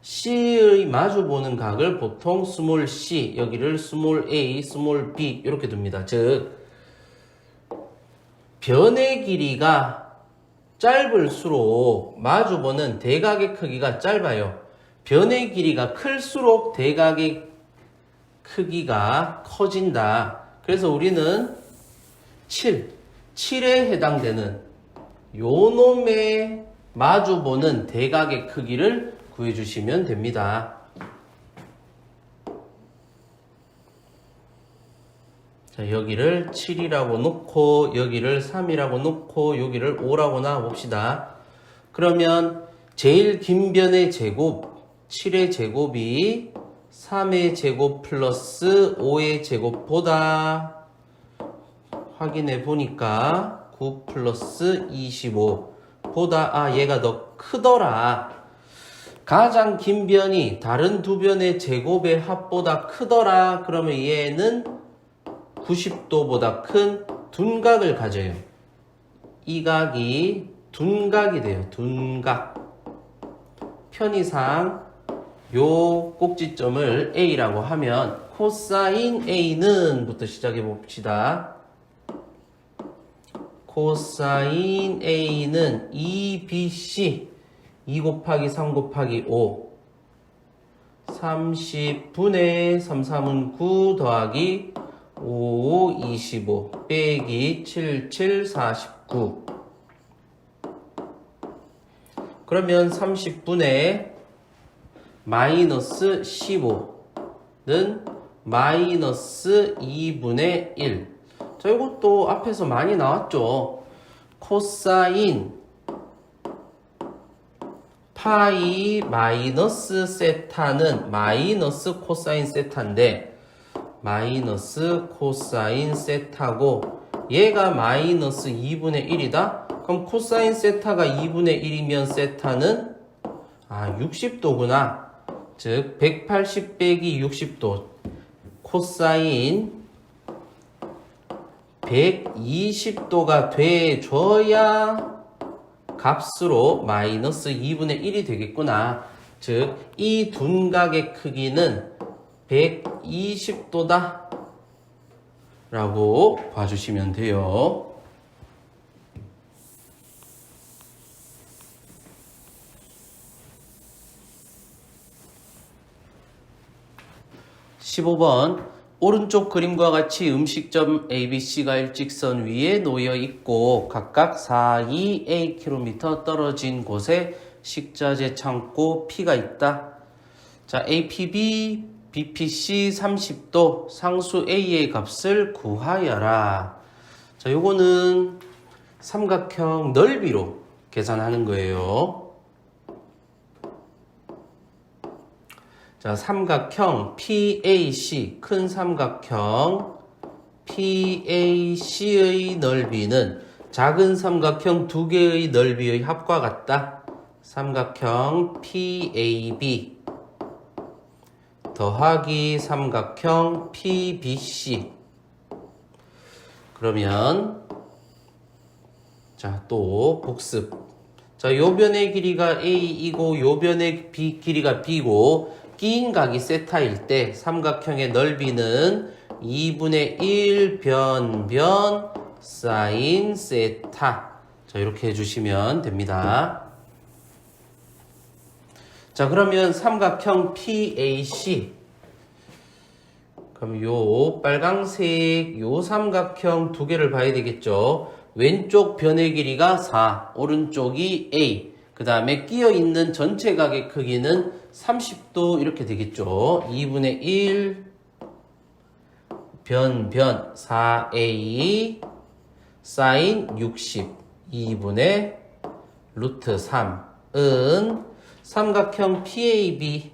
C의 마주보는 각을 보통 스몰 c, 여기를 스몰 a, 스몰 b 이렇게 둡니다. 즉 변의 길이가 짧을수록 마주보는 대각의 크기가 짧아요. 변의 길이가 클수록 대각의 크기가 커진다. 그래서 우리는 7에 해당되는 요놈의 마주보는 대각의 크기를 구해주시면 됩니다. 자, 여기를 7이라고 놓고 여기를 3이라고 놓고 여기를 5라고 놔봅시다. 그러면 제일 긴 변의 제곱 7의 제곱이 3의 제곱 플러스 5의 제곱보다 확인해 보니까 9 플러스 25 보다 얘가 더 크더라. 가장 긴 변이 다른 두 변의 제곱의 합보다 크더라. 그러면 얘는 90도보다 큰 둔각을 가져요. 이 각이 둔각이 돼요. 둔각. 편의상 요 꼭지점을 A라고 하면 코사인 A는 부터 시작해 봅시다. 코사인 A는 2BC 2 곱하기 3 곱하기 5 30분의 3, 3은 9 더하기 5, 25 빼기 7, 7, 49 그러면 30분의 마이너스 15는 마이너스 2분의 1. 자, 이것도 앞에서 많이 나왔죠. 코사인 파이 마이너스 세타는 마이너스 코사인 세타인데 마이너스 코사인 세타고 얘가 마이너스 2분의 1이다? 그럼 코사인 세타가 2분의 1이면 세타는 60도구나. 즉 180 빼기 60도 코사인 120도가 돼줘야 값으로 마이너스 2분의 1이 되겠구나. 즉 이 둔각의 크기는 120도다 라고 봐주시면 돼요. (15번) 오른쪽 그림과 같이 음식점 ABC가 일직선 위에 놓여 있고 각각 4,2a km 떨어진 곳에 식자재 창고 P가 있다. 자, APB, BPC 30도, 상수 A의 값을 구하여라. 자, 요거는 삼각형 넓이로 계산하는 거예요. 자, 삼각형 PAC, 큰 삼각형 PAC의 넓이는 작은 삼각형 두 개의 넓이의 합과 같다. 삼각형 PAB 더하기 삼각형 PBC. 그러면 자, 또 복습. 자, 요 변의 길이가 A이고 요 변의 길이가 B고 끼인 각이 세타일 때 삼각형의 넓이는 2분의 1 변변 사인 세타. 자, 이렇게 해주시면 됩니다. 자, 그러면 삼각형 PAC. 그럼 요 빨강색 요 삼각형 두 개를 봐야 되겠죠. 왼쪽 변의 길이가 4, 오른쪽이 A. 그 다음에 끼어 있는 전체 각의 크기는 30도 이렇게 되겠죠. 2분의 1 변변 4A 사인 60 2분의 루트 3은 삼각형 PAB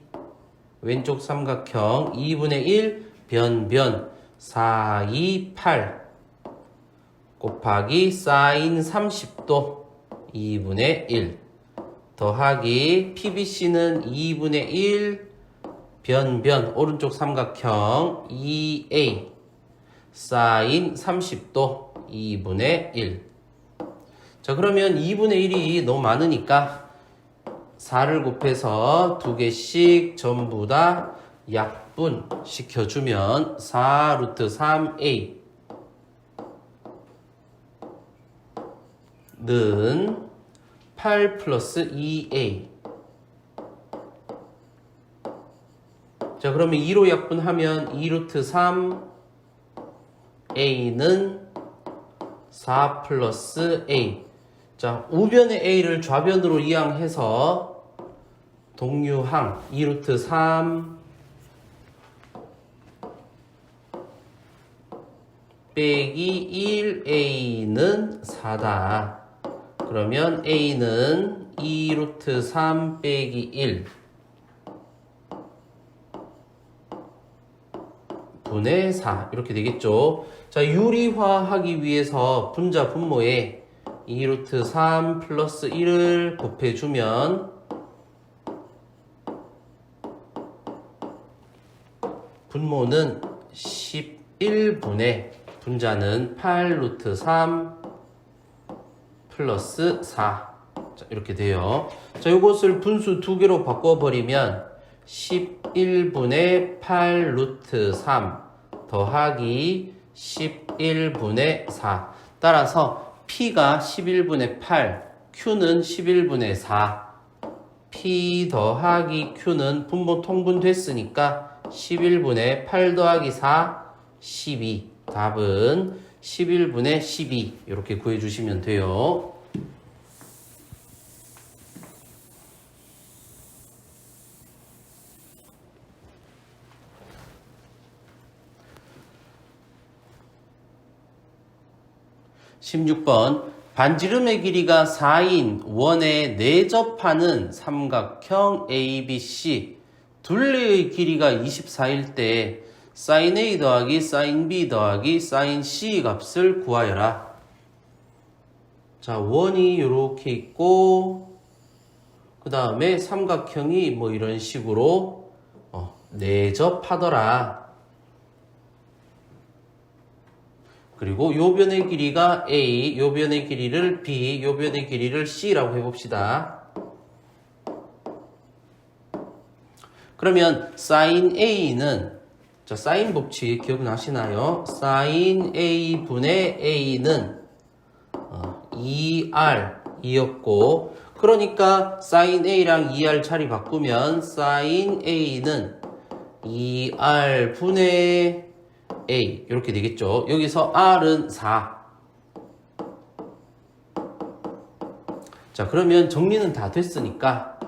왼쪽 삼각형 2분의 1 변변 4, 2, 8 곱하기 사인 30도 2분의 1 더하기 PBC는 2분의 1 변변 오른쪽 삼각형 2A 사인 30도 2분의 1. 자, 그러면 2분의 1이 너무 많으니까 4를 곱해서 두 개씩 전부 다 약분 시켜주면 4 루트 3A 는 8 플러스 2A. 자, 그러면 2로 약분하면 2 루트 3 A는 4 플러스 A. 자, 우변의 A를 좌변으로 이항해서 동류항 2 루트 3 빼기 1A는 4다. 그러면 A는 2 루트 3 빼기 1 분의 4 이렇게 되겠죠. 자, 유리화하기 위해서 분자 분모에 2 루트 3 플러스 1을 곱해주면 분모는 11분의 분자는 8 루트 3 플러스 4. 자, 이렇게 돼요. 자, 이것을 분수 두 개로 바꿔버리면 11분의 8 루트 3 더하기 11분의 4. 따라서 P가 11분의 8, Q는 11분의 4. P 더하기 Q는 분모 통분됐으니까 11분의 8 더하기 4, 12. 답은 11분의 12 이렇게 구해주시면 돼요. 16번 반지름의 길이가 4인 원에 내접하는 삼각형 ABC 둘레의 길이가 24일 때 sin A 더하기 sin B 더하기 sin C 값을 구하여라. 자, 원이 이렇게 있고 그 다음에 삼각형이 뭐 이런 식으로 내접하더라. 그리고 요 변의 길이가 A, 요 변의 길이를 B, 요 변의 길이를 C라고 해봅시다. 그러면 sin A는 자, 사인 법칙 기억나시나요? sin A분의 A는 2R이었고 그러니까 sin A랑 2R 자리 바꾸면 sin A는 2R분의 A 이렇게 되겠죠. 여기서 R은 4. 자, 그러면 정리는 다 됐으니까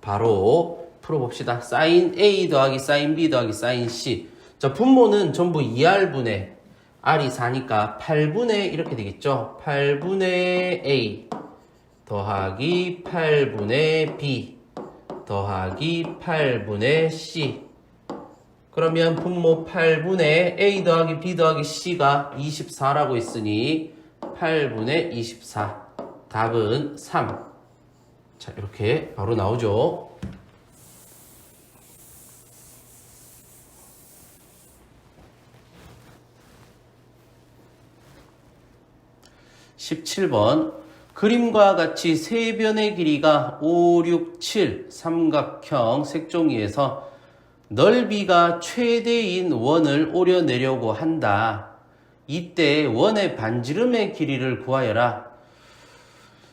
바로 풀어봅시다. sin A 더하기 sin B 더하기 sin C. 자, 분모는 전부 2R분의 R이 4니까 8분의 이렇게 되겠죠. 8분의 A 더하기 8분의 B 더하기 8분의 C. 그러면 분모 8분의 A 더하기 B 더하기 C가 24라고 했으니 8분의 24. 답은 3. 자, 이렇게 바로 나오죠. 17번 그림과 같이 세 변의 길이가 5, 6, 7 삼각형 색종이에서 넓이가 최대인 원을 오려내려고 한다. 이때 원의 반지름의 길이를 구하여라.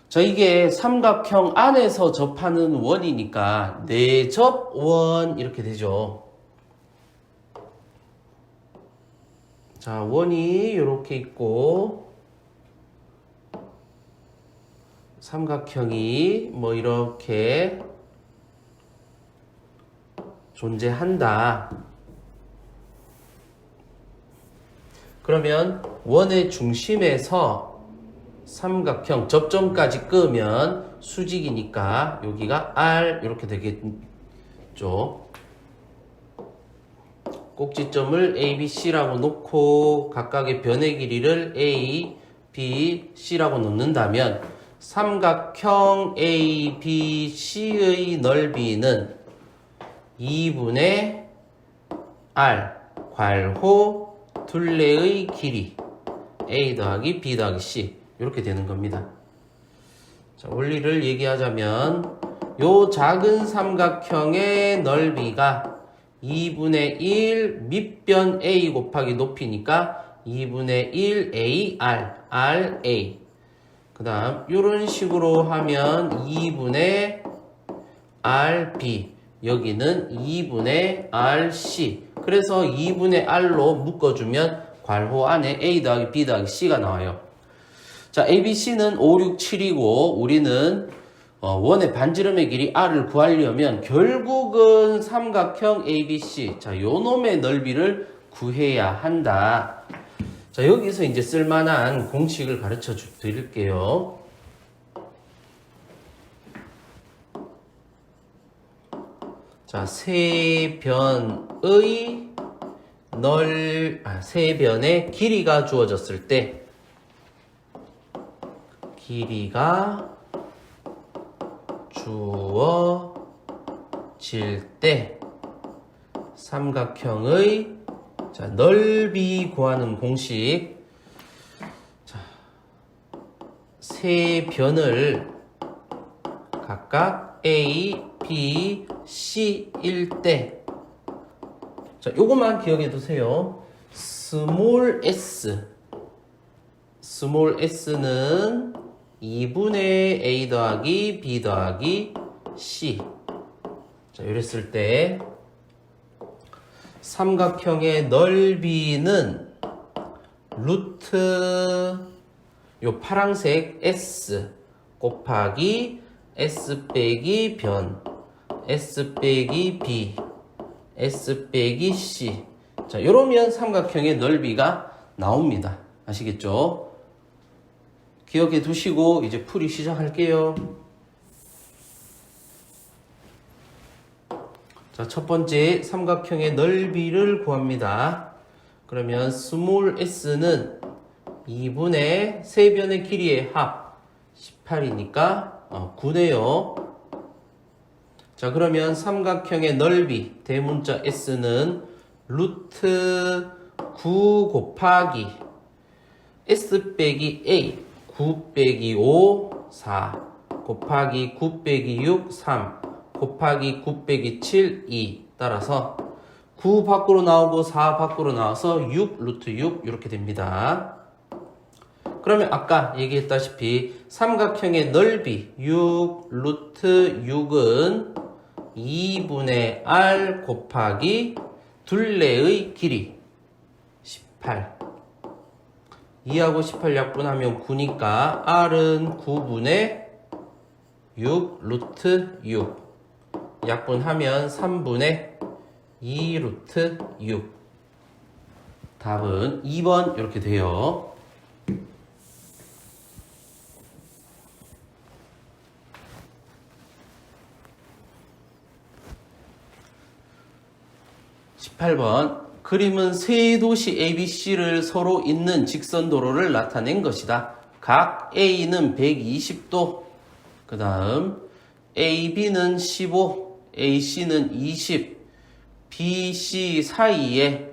자, 이게 삼각형 안에서 접하는 원이니까 내접원 이렇게 되죠. 자, 원이 이렇게 있고 삼각형이 뭐 이렇게 존재한다. 그러면 원의 중심에서 삼각형 접점까지 끄면 수직이니까 여기가 R 이렇게 되겠죠. 꼭지점을 A, B, C라고 놓고 각각의 변의 길이를 A, B, C라고 놓는다면 삼각형 A, B, C의 넓이는 2분의 R 괄호 둘레의 길이 A 더하기 B 더하기 C 이렇게 되는 겁니다. 자, 원리를 얘기하자면 요 작은 삼각형의 넓이가 2분의 1 밑변 A 곱하기 높이니까 2분의 1 AR RA. 그 다음 이런 식으로 하면 2분의 RB, 여기는 2분의 RC. 그래서 2분의 R로 묶어주면 괄호 안에 A 더하기 B 더하기 C가 나와요. 자, ABC는 5, 6, 7이고 우리는 원의 반지름의 길이 R을 구하려면 결국은 삼각형 ABC, 자, 요 놈의 넓이를 구해야 한다. 자, 여기서 이제 쓸만한 공식을 가르쳐 드릴게요. 자, 세 변의 길이가 주어졌을 때, 길이가 주어질 때, 삼각형의 자, 넓이 구하는 공식. 자, 세 변을 각각 A, B, C일 때. 자, 요것만 기억해 두세요. 스몰 s. 스몰 s는 2분의 A 더하기 B 더하기 C. 자, 이랬을 때 삼각형의 넓이는 루트 요 파란색 S 곱하기 S 빼기 변 S 빼기 B S 빼기 C. 자, 요러면 삼각형의 넓이가 나옵니다. 아시겠죠? 기억해 두시고 이제 풀이 시작할게요. 자, 첫 번째 삼각형의 넓이를 구합니다. 그러면 스몰 s는 2분의 세변의 길이의 합 18이니까 9네요. 자, 그러면 삼각형의 넓이 대문자 s는 루트 9 곱하기 s 빼기 a 9 빼기 5 4 곱하기 9 빼기 6 3 곱하기 9 빼기 7 2 따라서 9 밖으로 나오고 4 밖으로 나와서 6 루트 6 이렇게 됩니다. 그러면 아까 얘기했다시피 삼각형의 넓이 6 루트 6은 2분의 r 곱하기 둘레의 길이 18 2하고 18 약분하면 9니까 r은 9분의 6 루트 6 약분하면 3분의 2 루트 6 답은 2번 이렇게 돼요. 18번 그림은 세 도시 ABC를 서로 잇는 직선도로를 나타낸 것이다. 각 A는 120도, 그 다음 AB는 15, AC는 20, BC 사이에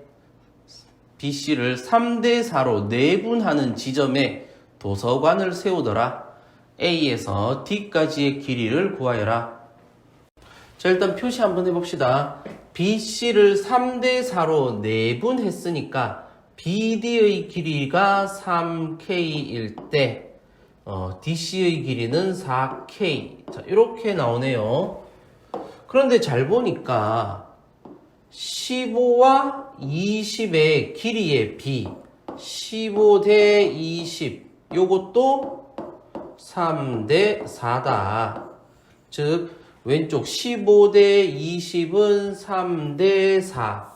BC를 3대4로 내분하는 지점에 도서관을 세우더라. A에서 D까지의 길이를 구하여라. 자, 일단 표시 한번 해봅시다. BC를 3대4로 내분했으니까 BD의 길이가 3K일 때 DC의 길이는 4K. 자, 이렇게 나오네요. 그런데 잘 보니까 15와 20의 길이의 B 15 대 20 요것도 3대 4다. 즉 왼쪽 15 대 20은 3대 4.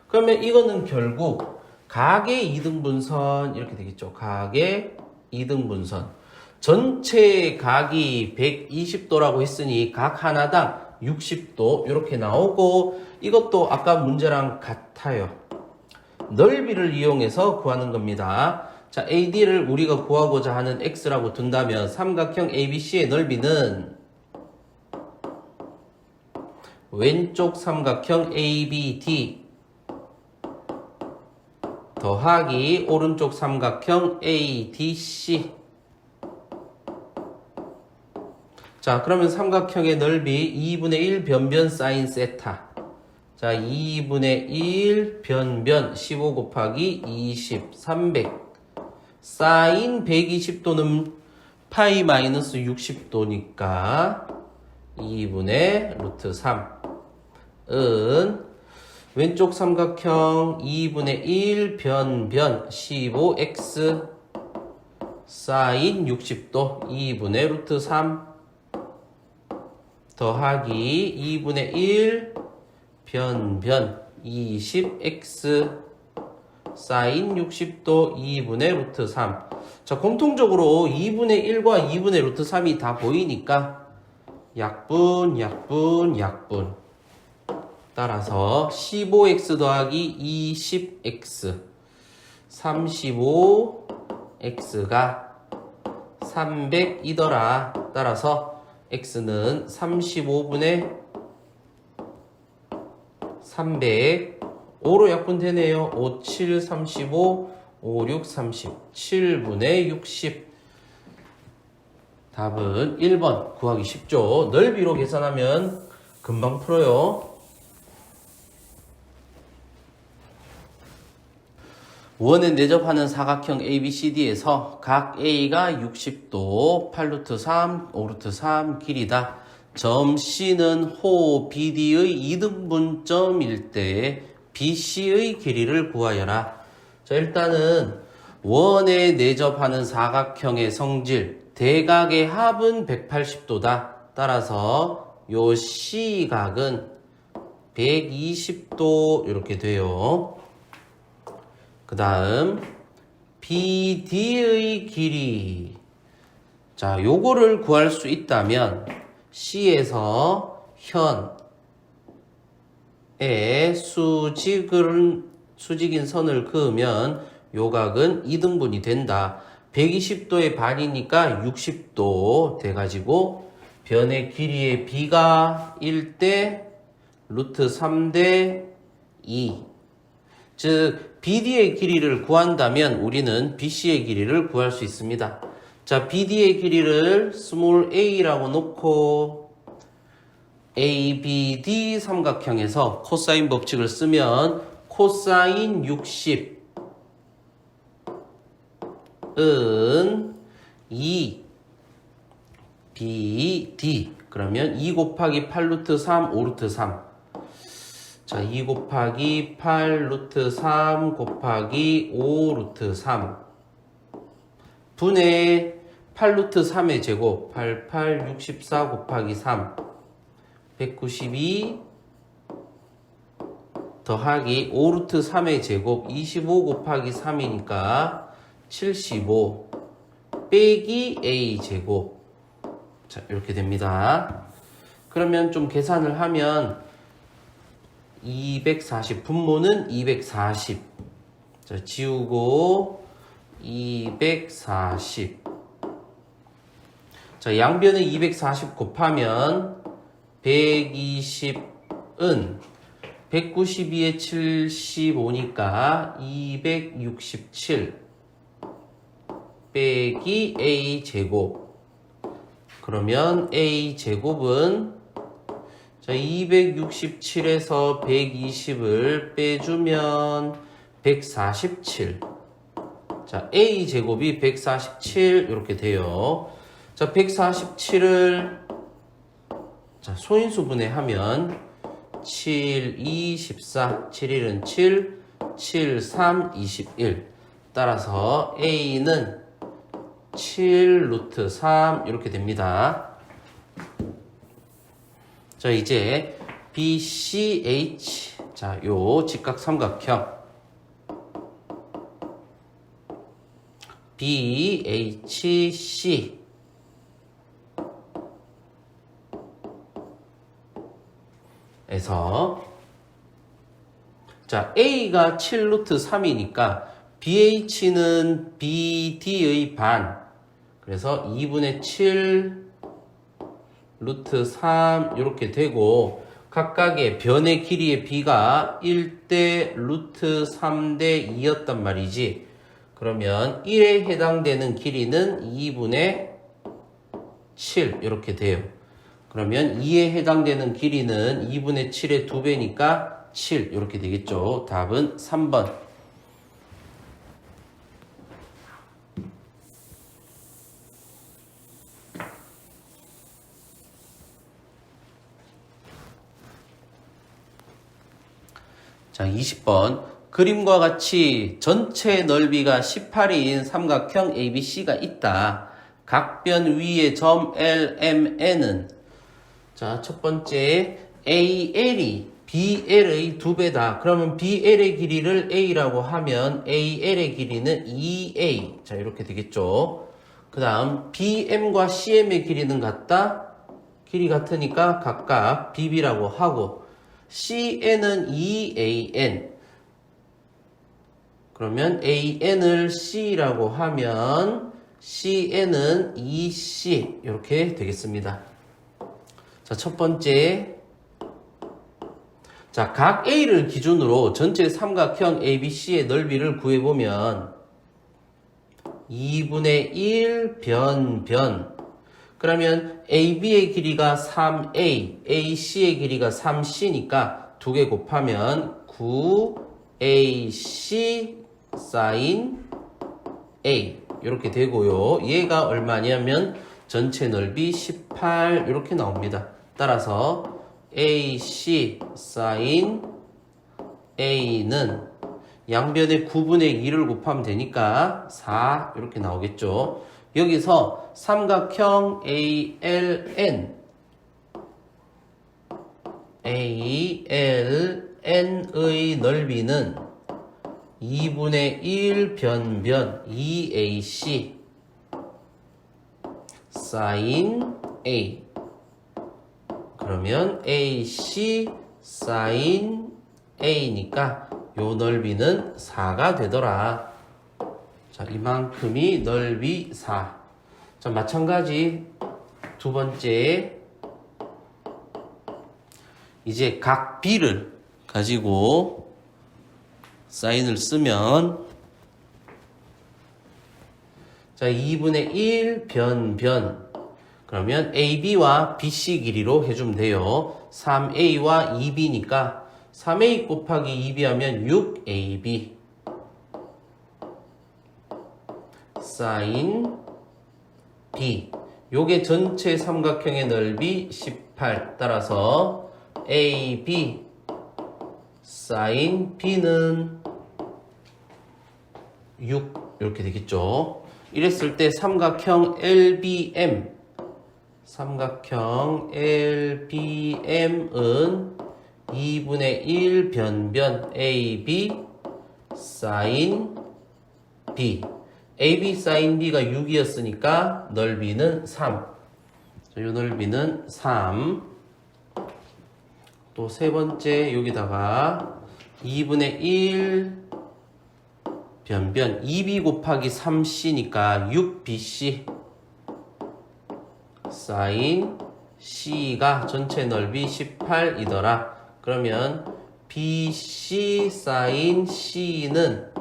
그러면 이거는 결국 각의 이등분선 이렇게 되겠죠. 각의 이등분선. 전체 각이 120도라고 했으니 각 하나당 60도 이렇게 나오고 이것도 아까 문제랑 같아요. 넓이를 이용해서 구하는 겁니다. 자, AD를 우리가 구하고자 하는 X라고 둔다면 삼각형 ABC의 넓이는 왼쪽 삼각형 ABD 더하기 오른쪽 삼각형 ADC. 자, 그러면 삼각형의 넓이 2분의 1 변변 사인 세타. 자, 2분의 1 변변 15 곱하기 20 300 사인 120도는 파이 마이너스 60도니까 2분의 루트 3은 왼쪽 삼각형 2분의 1 변변 15x 사인 60도 2분의 루트 3 더하기 2분의 1 변변 20x 사인 60도 2분의 루트 3. 자, 공통적으로 2분의 1과 2분의 루트 3이 다 보이니까 약분 따라서 15x 더하기 20x 35x가 300이더라. 따라서 x는 35분의 300 5로 약분되네요. 5, 7, 35 5, 6, 30 7분의 60 답은 1번 구하기 쉽죠. 넓이로 계산하면 금방 풀어요. 원에 내접하는 사각형 ABCD에서 각 A가 60도 8루트 3, 5루트 3 길이다. 점 C는 호 BD의 이등분점일 때 BC의 길이를 구하여라. 자, 일단은 원에 내접하는 사각형의 성질 대각의 합은 180도다. 따라서 요 C각은 120도 이렇게 돼요. 그 다음 BD의 길이 자, 요거를 구할 수 있다면 C에서 현에 수직인 선을 그으면 요각은 2등분이 된다. 120도의 반이니까 60도 돼가지고 변의 길이의 B가 1대 루트 3대 2. 즉 BD의 길이를 구한다면 우리는 BC의 길이를 구할 수 있습니다. 자, BD의 길이를 스몰 a라고 놓고 ABD 삼각형에서 코사인 법칙을 쓰면 코사인 60은 2 BD 그러면 2 곱하기 8 루트 3 5 루트 3. 자, 2 곱하기 8 루트 3 곱하기 5 루트 3 분의 8 루트 3의 제곱 88 64 곱하기 3 192 더하기 5 루트 3의 제곱 25 곱하기 3이니까 75 빼기 a 제곱. 자, 이렇게 됩니다. 그러면 좀 계산을 하면 240 분모는 240. 자, 지우고 240. 자, 양변에 240 곱하면 120은 192에 75니까 267 빼기 a 제곱. 그러면 a 제곱은 자, 267에서 120을 빼주면 147. 자, a 제곱이 147 이렇게 돼요. 자, 147을 자, 소인수 분해하면 7, 2, 14, 7, 1은 7, 7, 3, 21. 따라서 a는 7 루트 3 이렇게 됩니다. 자, 이제 BCH. 자, 요 직각 삼각형 BHC 에서 자, A가 7 루트 3이니까 BH는 BD의 반. 그래서 2분의 7 루트 3 이렇게 되고 각각의 변의 길이의 B가 1대 루트 3대 2였단 말이지. 그러면 1에 해당되는 길이는 2분의 7 이렇게 돼요. 그러면 2에 해당되는 길이는 2분의 7의 2배니까 7 이렇게 되겠죠. 답은 3번. 자, 20번. 그림과 같이 전체 넓이가 18인 삼각형 ABC가 있다. 각변 위의 점 LMN은 자, 첫 번째 AL이 BL의 2배다. 그러면 BL의 길이를 A라고 하면 AL의 길이는 2A. 자, 이렇게 되겠죠. 그 다음 BM과 CM의 길이는 같다. 길이 같으니까 각각 BB라고 하고 CN은 2AN. 그러면 AN을 C라고 하면 CN은 2C 이렇게 되겠습니다. 자, 첫 번째. 자, 각 A를 기준으로 전체 삼각형 ABC의 넓이를 구해보면 2분의 1 변. 그러면 AB의 길이가 3A, AC의 길이가 3C니까 2개 곱하면 9AC sin A 이렇게 되고요. 얘가 얼마냐면 전체 넓이 18 이렇게 나옵니다. 따라서 AC sin A는 양변에 9분의 2를 곱하면 되니까 4 이렇게 나오겠죠. 여기서 삼각형 ALN의 넓이는 2분의 1 변 2AC 사인 A. 그러면 AC 사인 A니까 요 넓이는 4가 되더라. 자, 이만큼이 넓이 4. 자, 마찬가지 두 번째. 이제 각 B를 가지고 사인을 쓰면 자, 2분의 1 변. 그러면 AB와 BC 길이로 해주면 돼요. 3A와 2B니까 3A 곱하기 2B 하면 6AB 사인 B. 요게 전체 삼각형의 넓이 18. 따라서 AB 사인 B는 6 이렇게 되겠죠. 이랬을 때 삼각형 LBM은 2분의 1 변 AB 사인 B. AB 사인 B가 6이었으니까 넓이는 3. 이 넓이는 3. 또 세 번째 여기다가 2분의 1 변 2B 곱하기 3C니까 6BC 사인 C가 전체 넓이 18이더라. 그러면 BC 사인 C는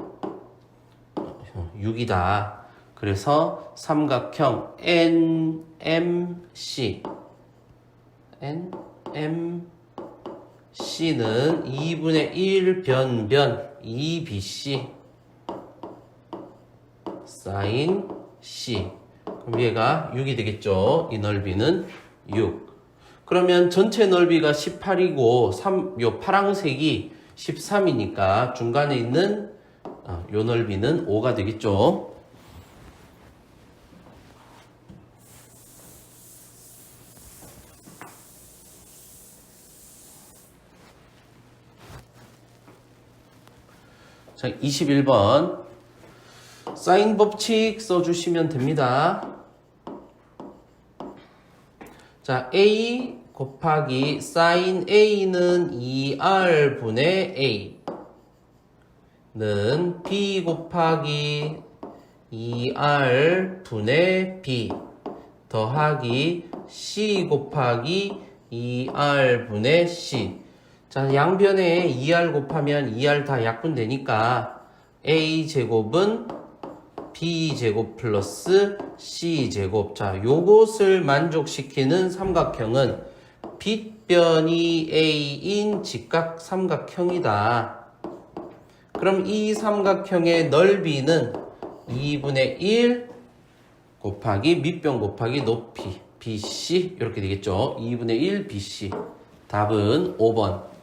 6이다. 그래서 삼각형 NMC는 2분의 1 변 2BC 사인 C. 그럼 얘가 6이 되겠죠. 이 넓이는 6. 그러면 전체 넓이가 18이고 요 파란색이 13이니까 중간에 있는 요 넓이는 5가 되겠죠. 자, 21번 사인 법칙 써주시면 됩니다. 자, A 곱하기 사인 A는 2R분의 A는 B 곱하기 2R분의 B 더하기 C 곱하기 2R분의 C. 자, 양변에 2R 곱하면 2R 다 약분되니까 A제곱은 B제곱 플러스 C제곱. 자, 요것을 만족시키는 삼각형은 빗변이 A인 직각 삼각형이다. 그럼 이 삼각형의 넓이는 2분의 1 곱하기 밑변 곱하기 높이 BC 이렇게 되겠죠. 2분의 1 BC. 답은 5번.